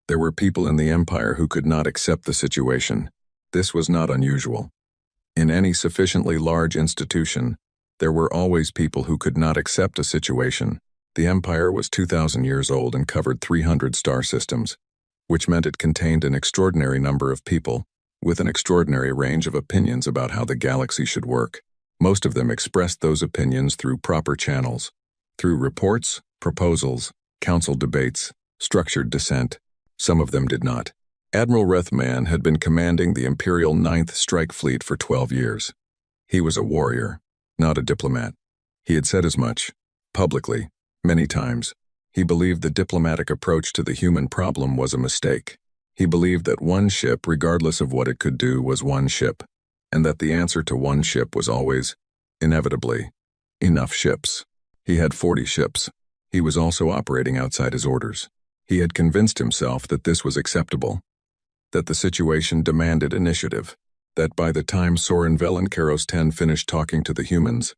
There were people in the Empire who could not accept the situation. This was not unusual. In any sufficiently large institution, there were always people who could not accept a situation. The Empire was 2,000 years old and covered 300 star systems, which meant it contained an extraordinary number of people with an extraordinary range of opinions about how the galaxy should work. Most of them expressed those opinions through proper channels, through reports, proposals, council debates, structured dissent. Some of them did not. Admiral Rethman had been commanding the Imperial 9th Strike Fleet for 12 years. He was a warrior, not a diplomat. He had said as much, publicly, many times. He believed the diplomatic approach to the human problem was a mistake. He believed that one ship, regardless of what it could do, was one ship, and that the answer to one ship was always, inevitably, enough ships. He had 40 ships. He was also operating outside his orders. He had convinced himself that this was acceptable, that the situation demanded initiative, that by the time Soren Karos 10 finished talking to the humans,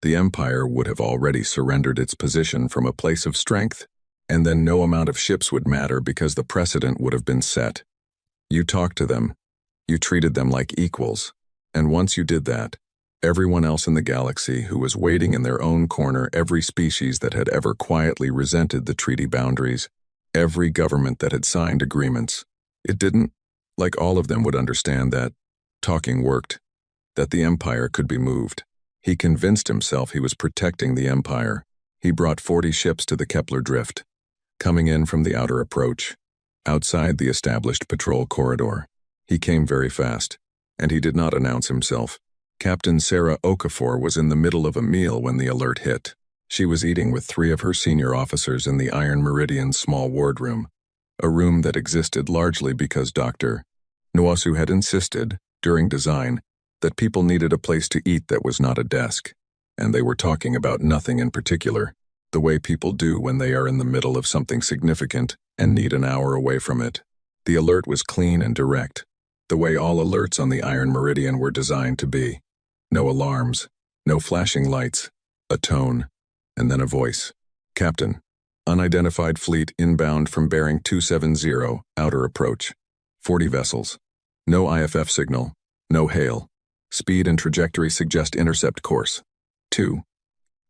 the Empire would have already surrendered its position from a place of strength, and then no amount of ships would matter because the precedent would have been set. You talked to them, you treated them like equals, and once you did that, everyone else in the galaxy who was waiting in their own corner, every species that had ever quietly resented the treaty boundaries, every government that had signed agreements, it didn't, like all of them would understand that talking worked, that the Empire could be moved. He convinced himself he was protecting the Empire. He brought 40 ships to the Kepler Drift, coming in from the outer approach, outside the established patrol corridor. He came very fast, and he did not announce himself. Captain Sarah Okafor was in the middle of a meal when the alert hit. She was eating with 3 of her senior officers in the Iron Meridian's small wardroom, a room that existed largely because Dr. Nwasu had insisted, during design, that people needed a place to eat that was not a desk, and they were talking about nothing in particular, the way people do when they are in the middle of something significant and need an hour away from it. The alert was clean and direct, the way all alerts on the Iron Meridian were designed to be. No alarms, no flashing lights, a tone, and then a voice. Captain, unidentified fleet inbound from bearing 270, outer approach. 40 vessels. No IFF signal, no hail. Speed and trajectory suggest intercept course. 2.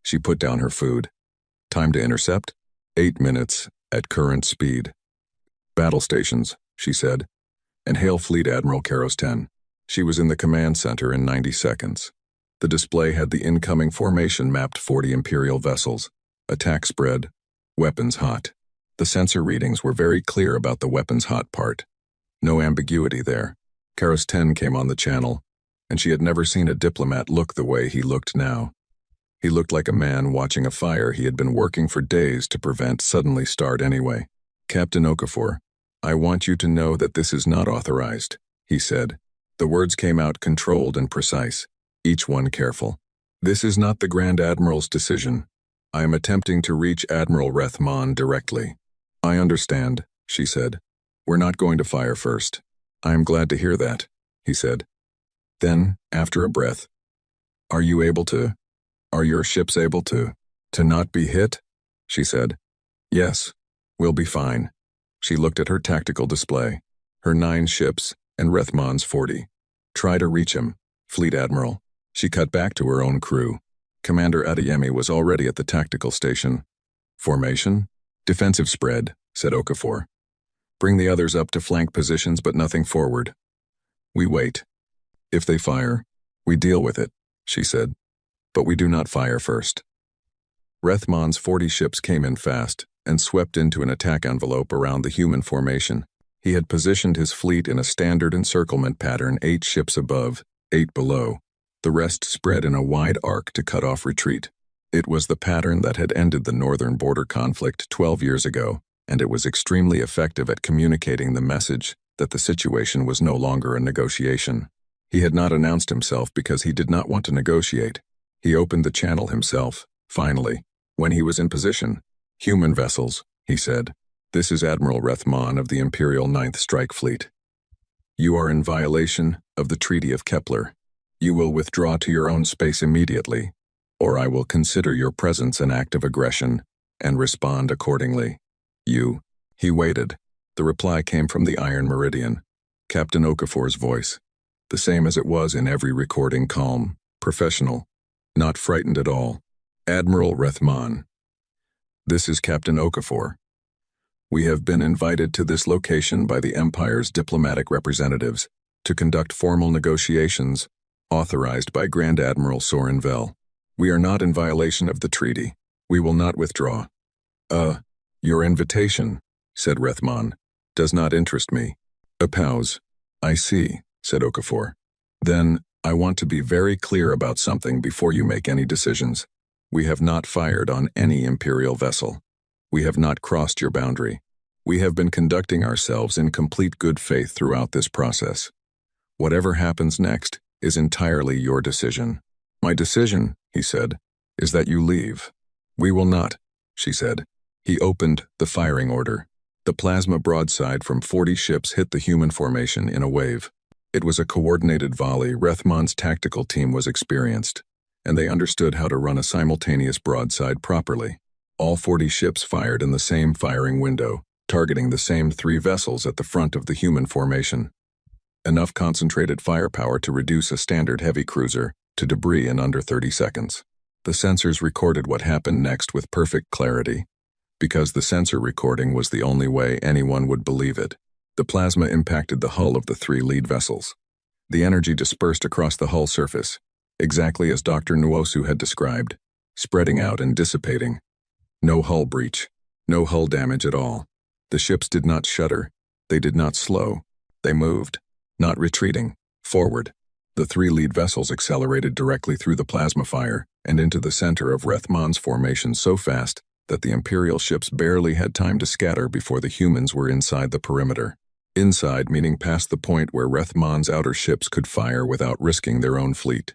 She put down her food. Time to intercept? 8 minutes, at current speed. Battle stations, she said, and hail Fleet Admiral Karos 10. She was in the command center in 90 seconds. The display had the incoming formation mapped 40 Imperial vessels, attack spread, weapons hot. The sensor readings were very clear about the weapons hot part. No ambiguity there. Karos 10 came on the channel, and she had never seen a diplomat look the way he looked now. He looked like a man watching a fire he had been working for days to prevent suddenly start anyway. Captain Okafor, I want you to know that this is not authorized, he said. The words came out controlled and precise, each one careful. This is not the Grand Admiral's decision. I am attempting to reach Admiral Rethman directly. I understand, she said. We're not going to fire first. I am glad to hear that, he said. Then, after a breath, are your ships able to not be hit? She said. Yes, we'll be fine. She looked at her tactical display, her 9 ships, and Rethman's 40. Try to reach him, Fleet Admiral. She cut back to her own crew. Commander Adeyemi was already at the tactical station. Formation? Defensive spread, said Okafor. Bring the others up to flank positions but nothing forward. We wait. If they fire, we deal with it, she said. But we do not fire first. Rethman's 40 ships came in fast and swept into an attack envelope around the human formation. He had positioned his fleet in a standard encirclement pattern, 8 ships above, 8 below. The rest spread in a wide arc to cut off retreat. It was the pattern that had ended the northern border conflict 12 years ago, and it was extremely effective at communicating the message that the situation was no longer a negotiation. He had not announced himself because he did not want to negotiate. He opened the channel himself, finally, when he was in position. Human vessels, he said. This is Admiral Rethman of the Imperial 9th Strike Fleet. You are in violation of the Treaty of Kepler. You will withdraw to your own space immediately, or I will consider your presence an act of aggression and respond accordingly. He waited. The reply came from the Iron Meridian. Captain Okafor's voice. The same as it was in every recording, calm, professional, not frightened at all. Admiral Rethman. This is Captain Okafor. We have been invited to this location by the Empire's diplomatic representatives. to conduct formal negotiations, authorized by Grand Admiral Soren Vel. We are not in violation of the treaty. We will not withdraw. Your invitation, said Rethman, does not interest me. A pause. I see, said Okafor. Then, I want to be very clear about something before you make any decisions. We have not fired on any Imperial vessel. We have not crossed your boundary. We have been conducting ourselves in complete good faith throughout this process. Whatever happens next is entirely your decision. My decision, he said, is that you leave. We will not, she said. He opened the firing order. The plasma broadside from 40 ships hit the human formation in a wave. It was a coordinated volley. Rethman's tactical team was experienced, and they understood how to run a simultaneous broadside properly. All 40 ships fired in the same firing window, targeting the same 3 vessels at the front of the human formation. Enough concentrated firepower to reduce a standard heavy cruiser to debris in under 30 seconds. The sensors recorded what happened next with perfect clarity, because the sensor recording was the only way anyone would believe it. The plasma impacted the hull of the 3 lead vessels. The energy dispersed across the hull surface, exactly as Dr. Nwosu had described, spreading out and dissipating. No hull breach, no hull damage at all. The ships did not shudder, they did not slow, they moved, not retreating, forward. The 3 lead vessels accelerated directly through the plasma fire and into the center of Rethman's formation so fast that the Imperial ships barely had time to scatter before the humans were inside the perimeter. Inside meaning past the point where Rethman's outer ships could fire without risking their own fleet.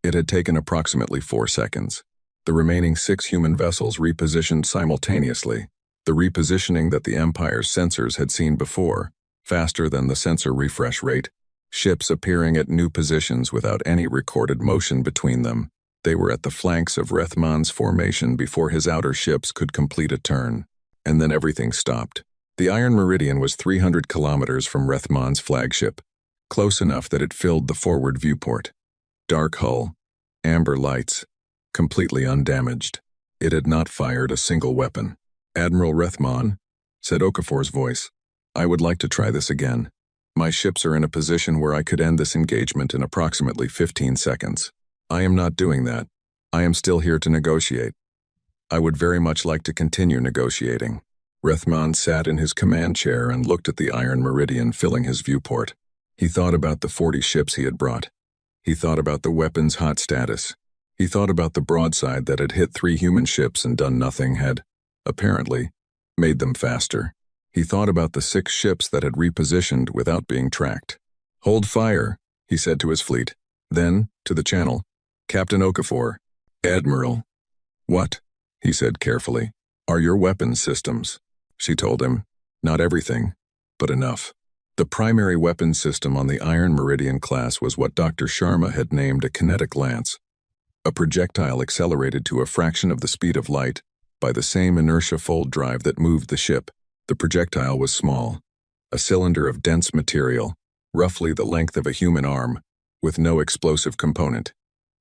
It had taken approximately 4 seconds. The remaining 6 human vessels repositioned simultaneously, the repositioning that the Empire's sensors had seen before, faster than the sensor refresh rate, ships appearing at new positions without any recorded motion between them. They were at the flanks of Rethman's formation before his outer ships could complete a turn. And then everything stopped. The Iron Meridian was 300 kilometers from Rethman's flagship, close enough that it filled the forward viewport. Dark hull, amber lights, completely undamaged. It had not fired a single weapon. Admiral Rethman, said Okafor's voice, I would like to try this again. My ships are in a position where I could end this engagement in approximately 15 seconds. I am not doing that. I am still here to negotiate. I would very much like to continue negotiating. Rethman sat in his command chair and looked at the Iron Meridian filling his viewport. He thought about the 40 ships he had brought. He thought about the weapons' hot status. He thought about the broadside that had hit 3 human ships and done nothing had, apparently, made them faster. He thought about the 6 ships that had repositioned without being tracked. Hold fire, he said to his fleet. Then, to the channel, Captain Okafor. Admiral. What? He said carefully. Are your weapons systems? She told him. Not everything, but enough. The primary weapons system on the Iron Meridian class was what Dr. Sharma had named a kinetic lance. A projectile accelerated to a fraction of the speed of light by the same inertia fold drive that moved the ship. The projectile was small, a cylinder of dense material, roughly the length of a human arm, with no explosive component.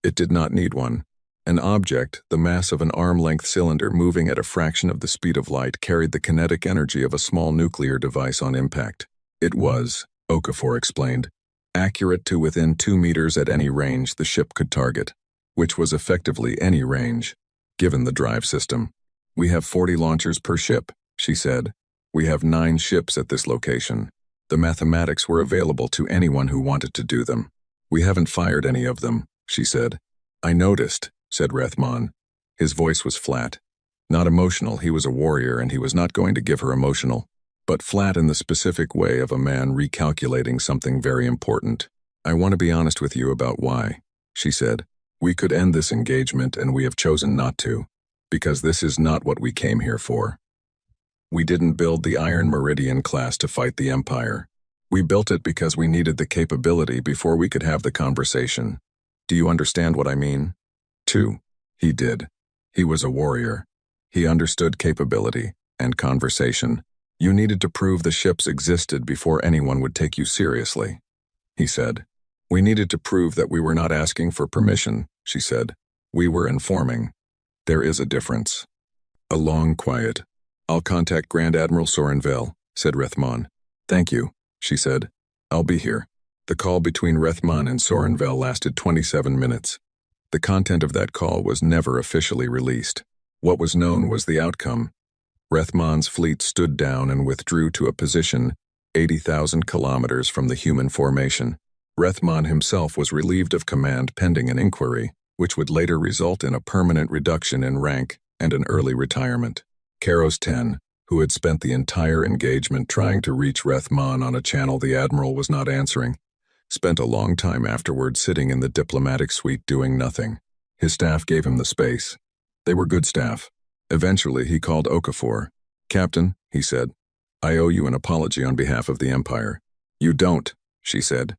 It did not need one. An object, the mass of an arm-length cylinder moving at a fraction of the speed of light, carried the kinetic energy of a small nuclear device on impact. It was, Okafor explained, accurate to within 2 meters at any range the ship could target, which was effectively any range, given the drive system. We have 40 launchers per ship, she said. We have 9 ships at this location. The mathematics were available to anyone who wanted to do them. We haven't fired any of them, she said. I noticed, said Rethman. His voice was flat. Not emotional, he was a warrior and he was not going to give her emotional, but flat in the specific way of a man recalculating something very important. I want to be honest with you about why, she said. We could end this engagement and we have chosen not to, because this is not what we came here for. We didn't build the Iron Meridian class to fight the Empire. We built it because we needed the capability before we could have the conversation. Do you understand what I mean? 2. He did. He was a warrior. He understood capability and conversation. You needed to prove the ships existed before anyone would take you seriously, he said. We needed to prove that we were not asking for permission, she said. We were informing. There is a difference. A long quiet. I'll contact Grand Admiral Soren Vel, said Rethman. Thank you, she said. I'll be here. The call between Rethman and Sorenvel lasted 27 minutes. The content of that call was never officially released. What was known was the outcome. Rethman's fleet stood down and withdrew to a position 80,000 kilometers from the human formation. Rethman himself was relieved of command pending an inquiry, which would later result in a permanent reduction in rank and an early retirement. Karos 10, who had spent the entire engagement trying to reach Rethman on a channel the Admiral was not answering, spent a long time afterward sitting in the diplomatic suite doing nothing. His staff gave him the space. They were good staff. Eventually, he called Okafor. "Captain," he said, "I owe you an apology on behalf of the Empire." "You don't," she said.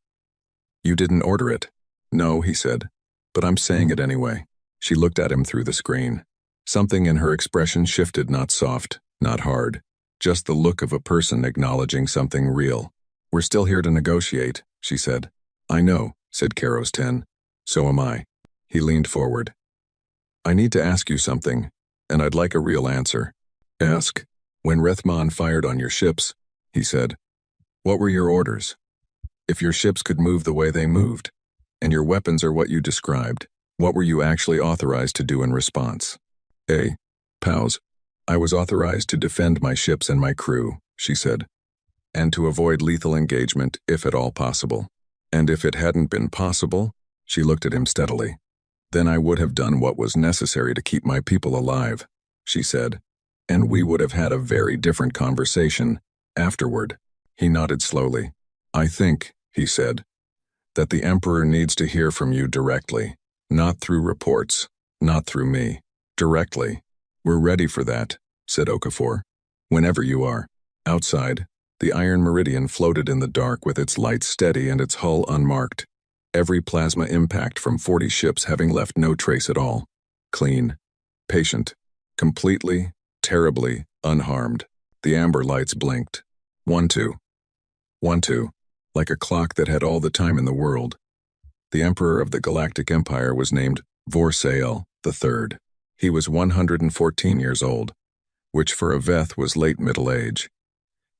"You didn't order it." "No," he said, "but I'm saying it anyway." She looked at him through the screen. Something in her expression shifted, not soft, not hard, just the look of a person acknowledging something real. "We're still here to negotiate," she said. "I know," said Karos 10. "So am I." He leaned forward. "I need to ask you something, and I'd like a real answer." "Ask." "When Rethman fired on your ships," he said, "what were your orders? If your ships could move the way they moved, and your weapons are what you described, what were you actually authorized to do in response?" "Pals, I was authorized to defend my ships and my crew," she said, "and to avoid lethal engagement if at all possible. And if it hadn't been possible," she looked at him steadily, "then I would have done what was necessary to keep my people alive," she said, "and we would have had a very different conversation afterward." He nodded slowly. "I think," he said, "that the Emperor needs to hear from you directly, not through reports, not through me, directly." "We're ready for that," said Okafor. "Whenever you are." Outside, the Iron Meridian floated in the dark with its lights steady and its hull unmarked, every plasma impact from 40 ships having left no trace at all. Clean, patient, completely, terribly unharmed. The amber lights blinked. 1-2. 1-2, like a clock that had all the time in the world. The Emperor of the Galactic Empire was named Warship III. He was 114 years old, which for a Veth was late middle age.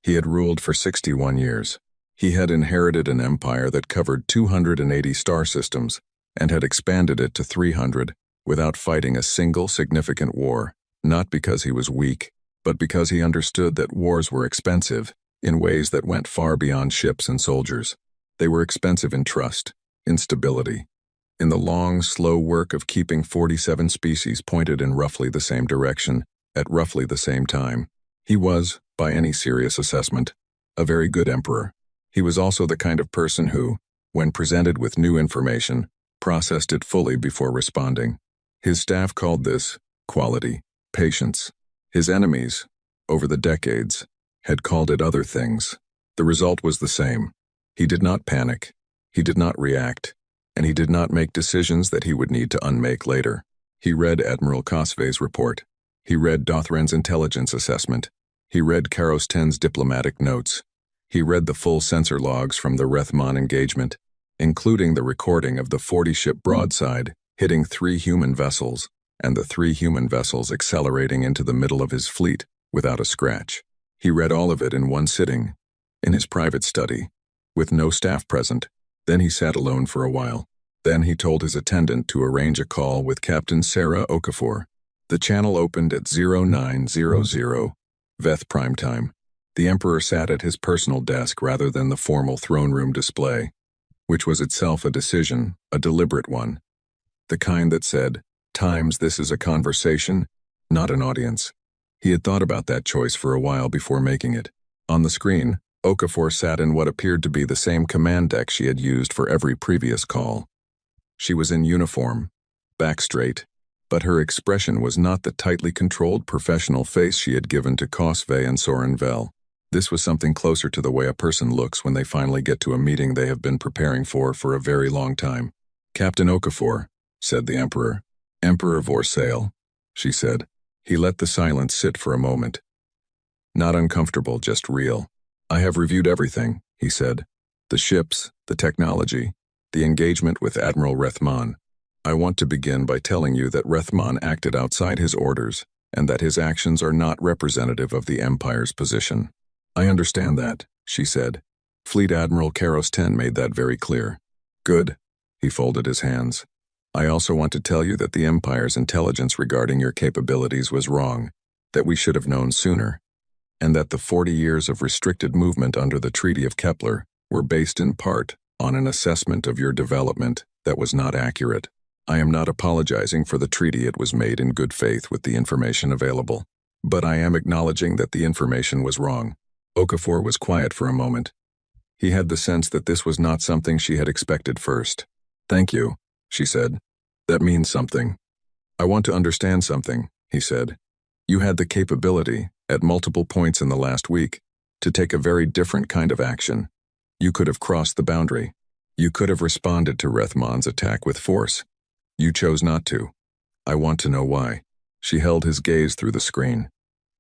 He had ruled for 61 years. He had inherited an empire that covered 280 star systems and had expanded it to 300 without fighting a single significant war, not because he was weak, but because he understood that wars were expensive in ways that went far beyond ships and soldiers. They were expensive in trust, in stability, in the long, slow work of keeping 47 species pointed in roughly the same direction at roughly the same time. He was, by any serious assessment, a very good emperor. He was also the kind of person who, when presented with new information, processed it fully before responding. His staff called this quality, patience. His enemies, over the decades, had called it other things. The result was the same. He did not panic, he did not react, and he did not make decisions that he would need to unmake later. He read Admiral Kosve's report. He read Dothran's intelligence assessment. He read Karos 10's diplomatic notes. He read the full sensor logs from the Rethman engagement, including the recording of the 40-ship broadside hitting 3 human vessels, and the 3 human vessels accelerating into the middle of his fleet without a scratch. He read all of it in one sitting, in his private study, with no staff present. Then he sat alone for a while. Then he told his attendant to arrange a call with Captain Sarah Okafor. The channel opened at 0900 Veth prime time. The Emperor sat at his personal desk rather than the formal throne room display, which was itself a decision, a deliberate one. The kind that said, "Times this is a conversation, not an audience." He had thought about that choice for a while before making it. On the screen, Okafor sat in what appeared to be the same command deck she had used for every previous call. She was in uniform, back straight, but her expression was not the tightly controlled professional face she had given to Kosve and Sorenvel. This was something closer to the way a person looks when they finally get to a meeting they have been preparing for a very long time. "Captain Okafor," said the Emperor. "Emperor Vorsail," she said. He let the silence sit for a moment. Not uncomfortable, just real. "I have reviewed everything," he said. "The ships, the technology, the engagement with Admiral Rethman. I want to begin by telling you that Rethman acted outside his orders, and that his actions are not representative of the Empire's position." "I understand that," she said. Fleet Admiral Karos 10 made that very clear. Good. He folded his hands. I also want to tell you that the Empire's intelligence regarding your capabilities was wrong, that we should have known sooner, and that the 40 years of restricted movement under the Treaty of Kepler were based in part on an assessment of your development that was not accurate. I am not apologizing for the treaty. It was made in good faith with the information available. But I am acknowledging that the information was wrong. Okafor was quiet for a moment. He had the sense that this was not something she had expected first. Thank you, she said. That means something. I want to understand something, he said. You had the capability, at multiple points in the last week, to take a very different kind of action. You could have crossed the boundary. You could have responded to Rethman's attack with force. You chose not to. I want to know why. She held his gaze through the screen.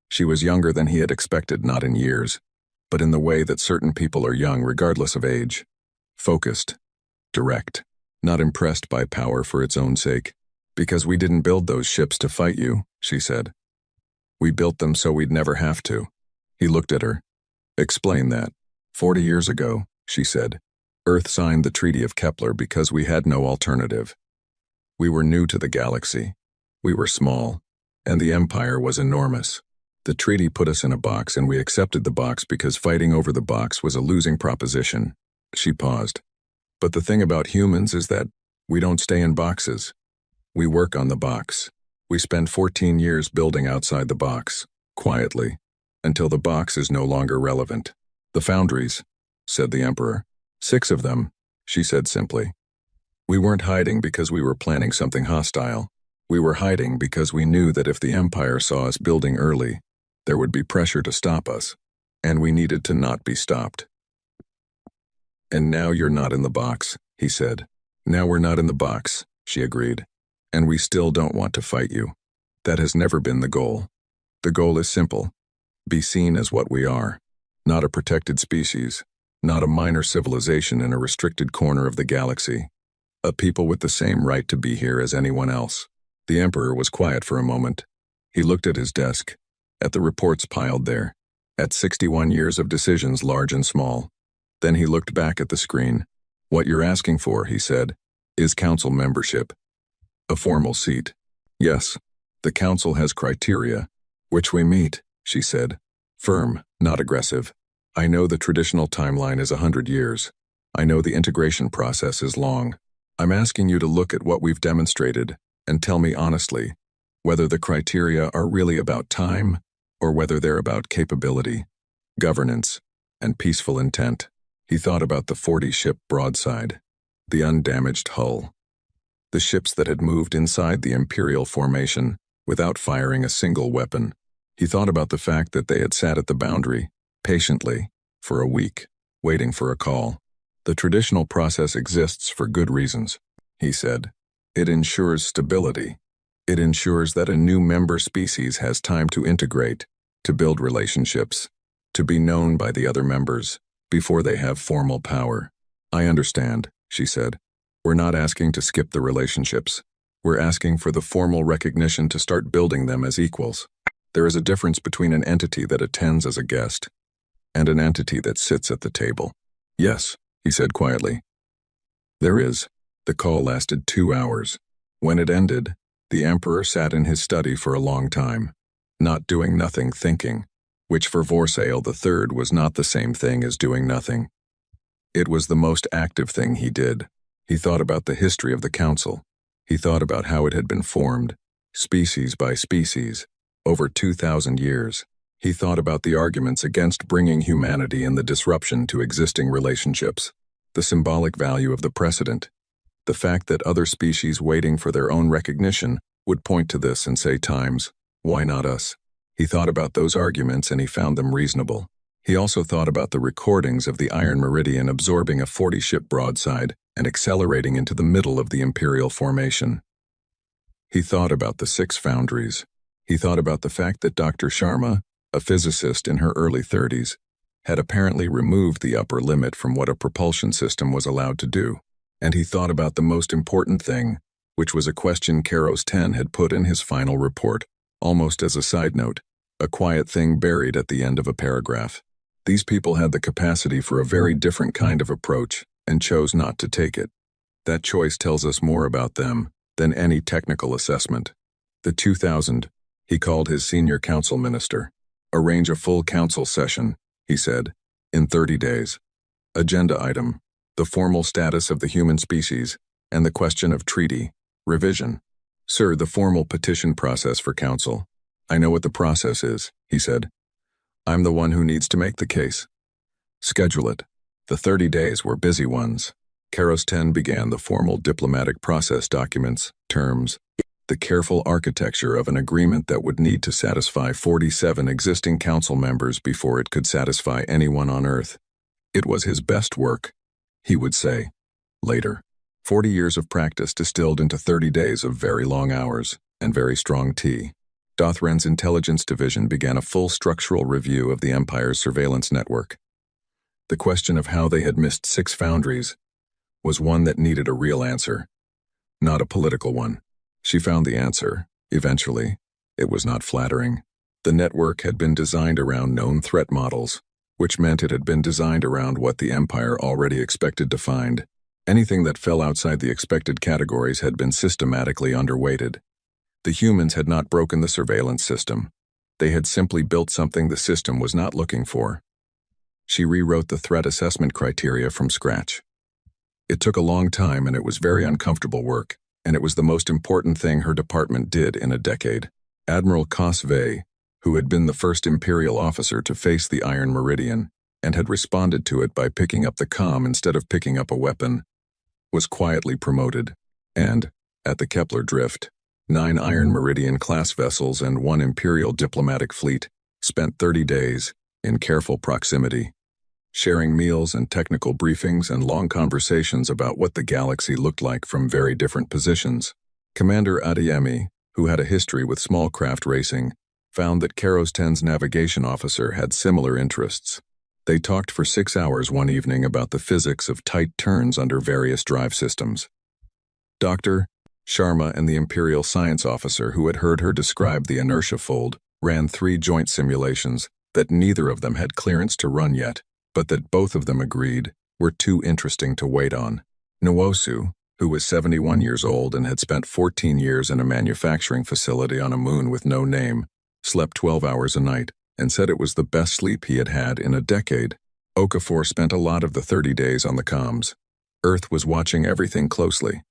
She was younger than he had expected, not in years, but in the way that certain people are young regardless of age. Focused. Direct. Not impressed by power for its own sake. Because we didn't build those ships to fight you, she said. We built them so we'd never have to. He looked at her. Explain that. 40 years ago, she said, Earth signed the Treaty of Kepler because we had no alternative. We were new to the galaxy. We were small, and the Empire was enormous. The treaty put us in a box, and we accepted the box because fighting over the box was a losing proposition. She paused. But the thing about humans is that we don't stay in boxes. We work on the box. We spend 14 years building outside the box, quietly, until the box is no longer relevant. The foundries, said the Emperor. 6 of them, she said simply. We weren't hiding because we were planning something hostile. We were hiding because we knew that if the Empire saw us building early, there would be pressure to stop us, and we needed to not be stopped. And now you're not in the box, he said. Now we're not in the box, she agreed. And we still don't want to fight you. That has never been the goal. The goal is simple. Be seen as what we are. Not a protected species. Not a minor civilization in a restricted corner of the galaxy. A people with the same right to be here as anyone else. The Emperor was quiet for a moment. He looked at his desk, at the reports piled there, at 61 years of decisions large and small. Then he looked back at the screen. What you're asking for, he said, is council membership. A formal seat. Yes, the council has criteria, which we meet, she said. Firm, not aggressive. I know the traditional timeline is 100 years. I know the integration process is long. I'm asking you to look at what we've demonstrated and tell me honestly whether the criteria are really about time or whether they're about capability, governance, and peaceful intent. He thought about the 40-ship broadside, the undamaged hull, the ships that had moved inside the Imperial formation without firing a single weapon. He thought about the fact that they had sat at the boundary, patiently, for a week, waiting for a call. The traditional process exists for good reasons, he said. It ensures stability. It ensures that a new member species has time to integrate, to build relationships, to be known by the other members, before they have formal power. I understand, she said. We're not asking to skip the relationships. We're asking for the formal recognition to start building them as equals. There is a difference between an entity that attends as a guest and an entity that sits at the table. Yes, he said quietly. There is. The call lasted 2 hours. When it ended, the Emperor sat in his study for a long time, not doing nothing, thinking, which for Vorsail III was not the same thing as doing nothing. It was the most active thing he did. He thought about the history of the Council. He thought about how it had been formed, species by species, over 2,000 years. He thought about the arguments against bringing humanity and the disruption to existing relationships, the symbolic value of the precedent, the fact that other species waiting for their own recognition would point to this and say times, why not us? He thought about those arguments and he found them reasonable. He also thought about the recordings of the Iron Meridian absorbing a 40-ship broadside and accelerating into the middle of the Imperial formation. He thought about the 6 foundries. He thought about the fact that Dr. Sharma, a physicist in her early 30s, had apparently removed the upper limit from what a propulsion system was allowed to do. And he thought about the most important thing, which was a question Karos 10 had put in his final report, almost as a side note, a quiet thing buried at the end of a paragraph. These people had the capacity for a very different kind of approach and chose not to take it. That choice tells us more about them than any technical assessment. The 2000, he called his senior council minister. Arrange a full council session, he said, in 30 days. Agenda item: the formal status of the human species and the question of treaty revision. Sir, the formal petition process for council. I know what the process is, he said. I'm the one who needs to make the case. Schedule it. The 30 days were busy ones. Karos 10 began the formal diplomatic process documents, terms, the careful architecture of an agreement that would need to satisfy 47 existing council members before it could satisfy anyone on Earth. It was his best work, he would say. Later, 40 years of practice distilled into 30 days of very long hours and very strong tea. Dothran's intelligence division began a full structural review of the Empire's surveillance network. The question of how they had missed 6 foundries was one that needed a real answer, not a political one. She found the answer, eventually. It was not flattering. The network had been designed around known threat models, which meant it had been designed around what the Empire already expected to find. Anything that fell outside the expected categories had been systematically underweighted. The humans had not broken the surveillance system. They had simply built something the system was not looking for. She rewrote the threat assessment criteria from scratch. It took a long time and it was very uncomfortable work, and it was the most important thing her department did in a decade. Admiral Kosvei, who had been the first Imperial officer to face the Iron Meridian, and had responded to it by picking up the comm instead of picking up a weapon, was quietly promoted, and, at the Kepler Drift, 9 Iron Meridian-class vessels and 1 Imperial diplomatic fleet spent 30 days in careful proximity, sharing meals and technical briefings and long conversations about what the galaxy looked like from very different positions. Commander Adeyemi, who had a history with small craft racing, found that Karos 10's navigation officer had similar interests. They talked for 6 hours one evening about the physics of tight turns under various drive systems. Dr. Sharma and the Imperial science officer who had heard her describe the inertia fold ran 3 joint simulations that neither of them had clearance to run yet, but that both of them agreed were too interesting to wait on. Nwosu, who was 71 years old and had spent 14 years in a manufacturing facility on a moon with no name, slept 12 hours a night and said it was the best sleep he had had in a decade. Okafor spent a lot of the 30 days on the comms. Earth was watching everything closely.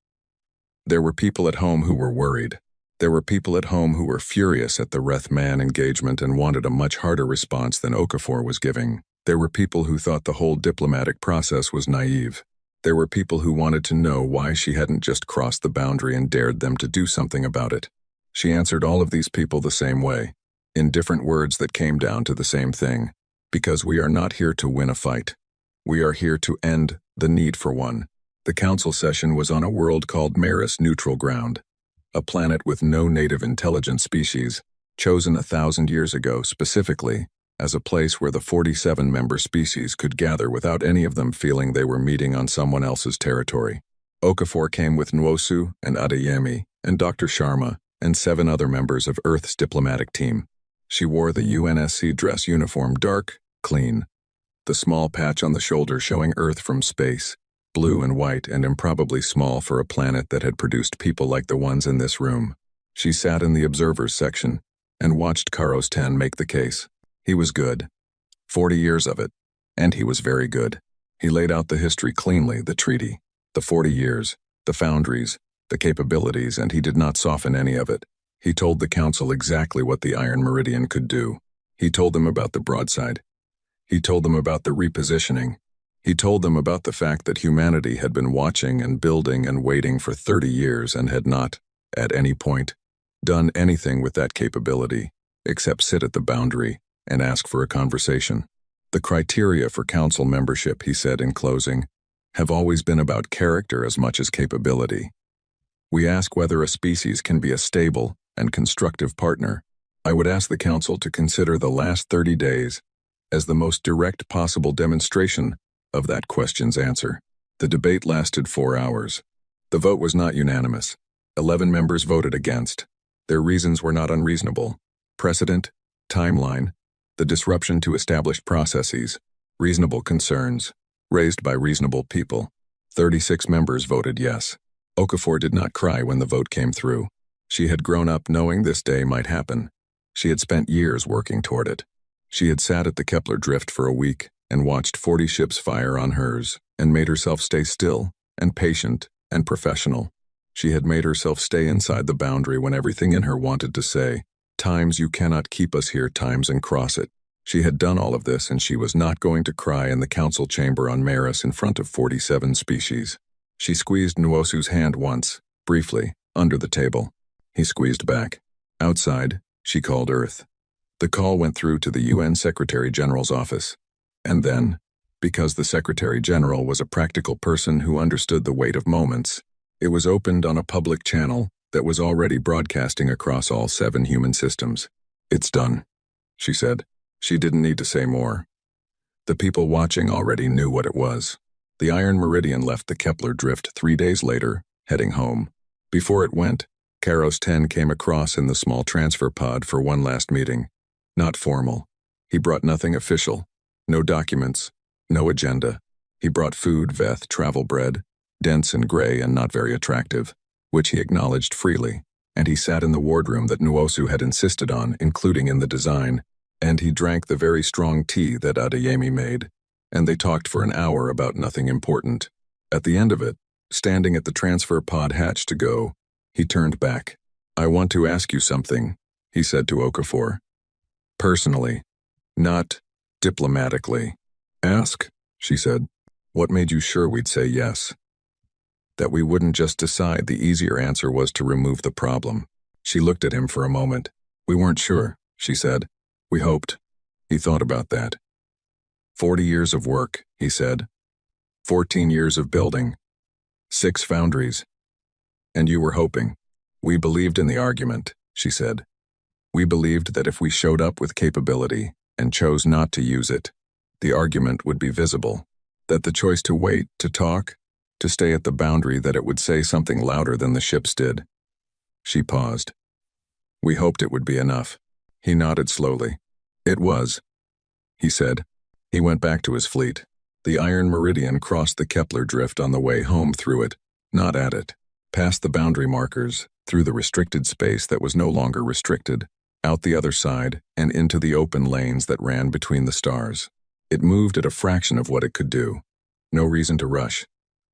There were people at home who were worried. There were people at home who were furious at the Rethman engagement and wanted a much harder response than Okafor was giving. There were people who thought the whole diplomatic process was naive. There were people who wanted to know why she hadn't just crossed the boundary and dared them to do something about it. She answered all of these people the same way, in different words that came down to the same thing. Because we are not here to win a fight. We are here to end the need for one. The council session was on a world called Maris Neutral Ground, a planet with no native intelligent species, chosen 1,000 years ago specifically as a place where the 47-member species could gather without any of them feeling they were meeting on someone else's territory. Okafor came with Nwosu and Adeyemi and Dr. Sharma and 7 other members of Earth's diplomatic team. She wore the UNSC dress uniform, dark, clean, the small patch on the shoulder showing Earth from space, blue and white and improbably small for a planet that had produced people like the ones in this room. She sat in the observers section and watched Karos 10 make the case. He was good. 40 years of it. And he was very good. He laid out the history cleanly, the treaty, the 40 years, the foundries, the capabilities, and he did not soften any of it. He told the council exactly what the Iron Meridian could do. He told them about the broadside. He told them about the repositioning. He told them about the fact that humanity had been watching and building and waiting for 30 years and had not, at any point, done anything with that capability, except sit at the boundary and ask for a conversation. The criteria for council membership, he said in closing, have always been about character as much as capability. We ask whether a species can be a stable and constructive partner. I would ask the council to consider the last 30 days as the most direct possible demonstration of that question's answer. The debate lasted 4 hours. The vote was not unanimous. 11 members voted against. Their reasons were not unreasonable. Precedent, timeline, the disruption to established processes, reasonable concerns, raised by reasonable people. 36 members voted yes. Okafor did not cry when the vote came through. She had grown up knowing this day might happen. She had spent years working toward it. She had sat at the Kepler drift for a week and watched 40 ships fire on hers and made herself stay still and patient and professional. She had made herself stay inside the boundary when everything in her wanted to say, "Times you cannot keep us here, times, and cross it." She had done all of this, and she was not going to cry in the council chamber on Maris in front of 47 species. She squeezed Nwosu's hand once, briefly, under the table. He squeezed back. Outside, she called Earth. The call went through to the UN Secretary General's office. And then, because the Secretary General was a practical person who understood the weight of moments, it was opened on a public channel that was already broadcasting across all 7 human systems. "It's done," she said. She didn't need to say more. The people watching already knew what it was. The Iron Meridian left the Kepler drift 3 days later, heading home. Before it went, Karos 10 came across in the small transfer pod for one last meeting. Not formal. He brought nothing official. No documents. No agenda. He brought food, veth, travel bread, dense and gray and not very attractive, which he acknowledged freely, and he sat in the wardroom that Nwosu had insisted on, including in the design, and he drank the very strong tea that Adeyemi made, and they talked for an hour about nothing important. At the end of it, standing at the transfer pod hatch to go, he turned back. "I want to ask you something," he said to Okafor. "Personally, not diplomatically." "Ask," she said. "What made you sure we'd say yes? That we wouldn't just decide the easier answer was to remove the problem?" She looked at him for a moment. "We weren't sure," she said. "We hoped." He thought about that. 40 years of work, he said. 14 years of building. 6 foundries. And you were hoping. "We believed in the argument," she said. "We believed that if we showed up with capability and chose not to use it, the argument would be visible. That the choice to wait, to talk, to stay at the boundary, that it would say something louder than the ships did." She paused. "We hoped it would be enough." He nodded slowly. "It was," he said. He went back to his fleet. The Iron Meridian crossed the Kepler drift on the way home through it, not at it, past the boundary markers, through the restricted space that was no longer restricted, out the other side, and into the open lanes that ran between the stars. It moved at a fraction of what it could do. No reason to rush.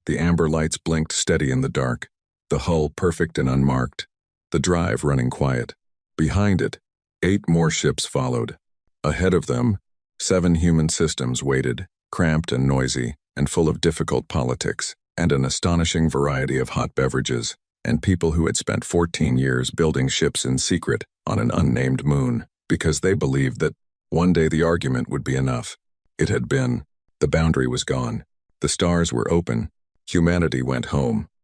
The amber lights blinked steady in the dark, the hull perfect and unmarked, the drive running quiet. Behind it, 8 more ships followed. Ahead of them, 7 human systems waited, cramped and noisy, and full of difficult politics, and an astonishing variety of hot beverages, and people who had spent 14 years building ships in secret on an unnamed moon, because they believed that one day the argument would be enough. It had been. The boundary was gone. The stars were open. Humanity went home.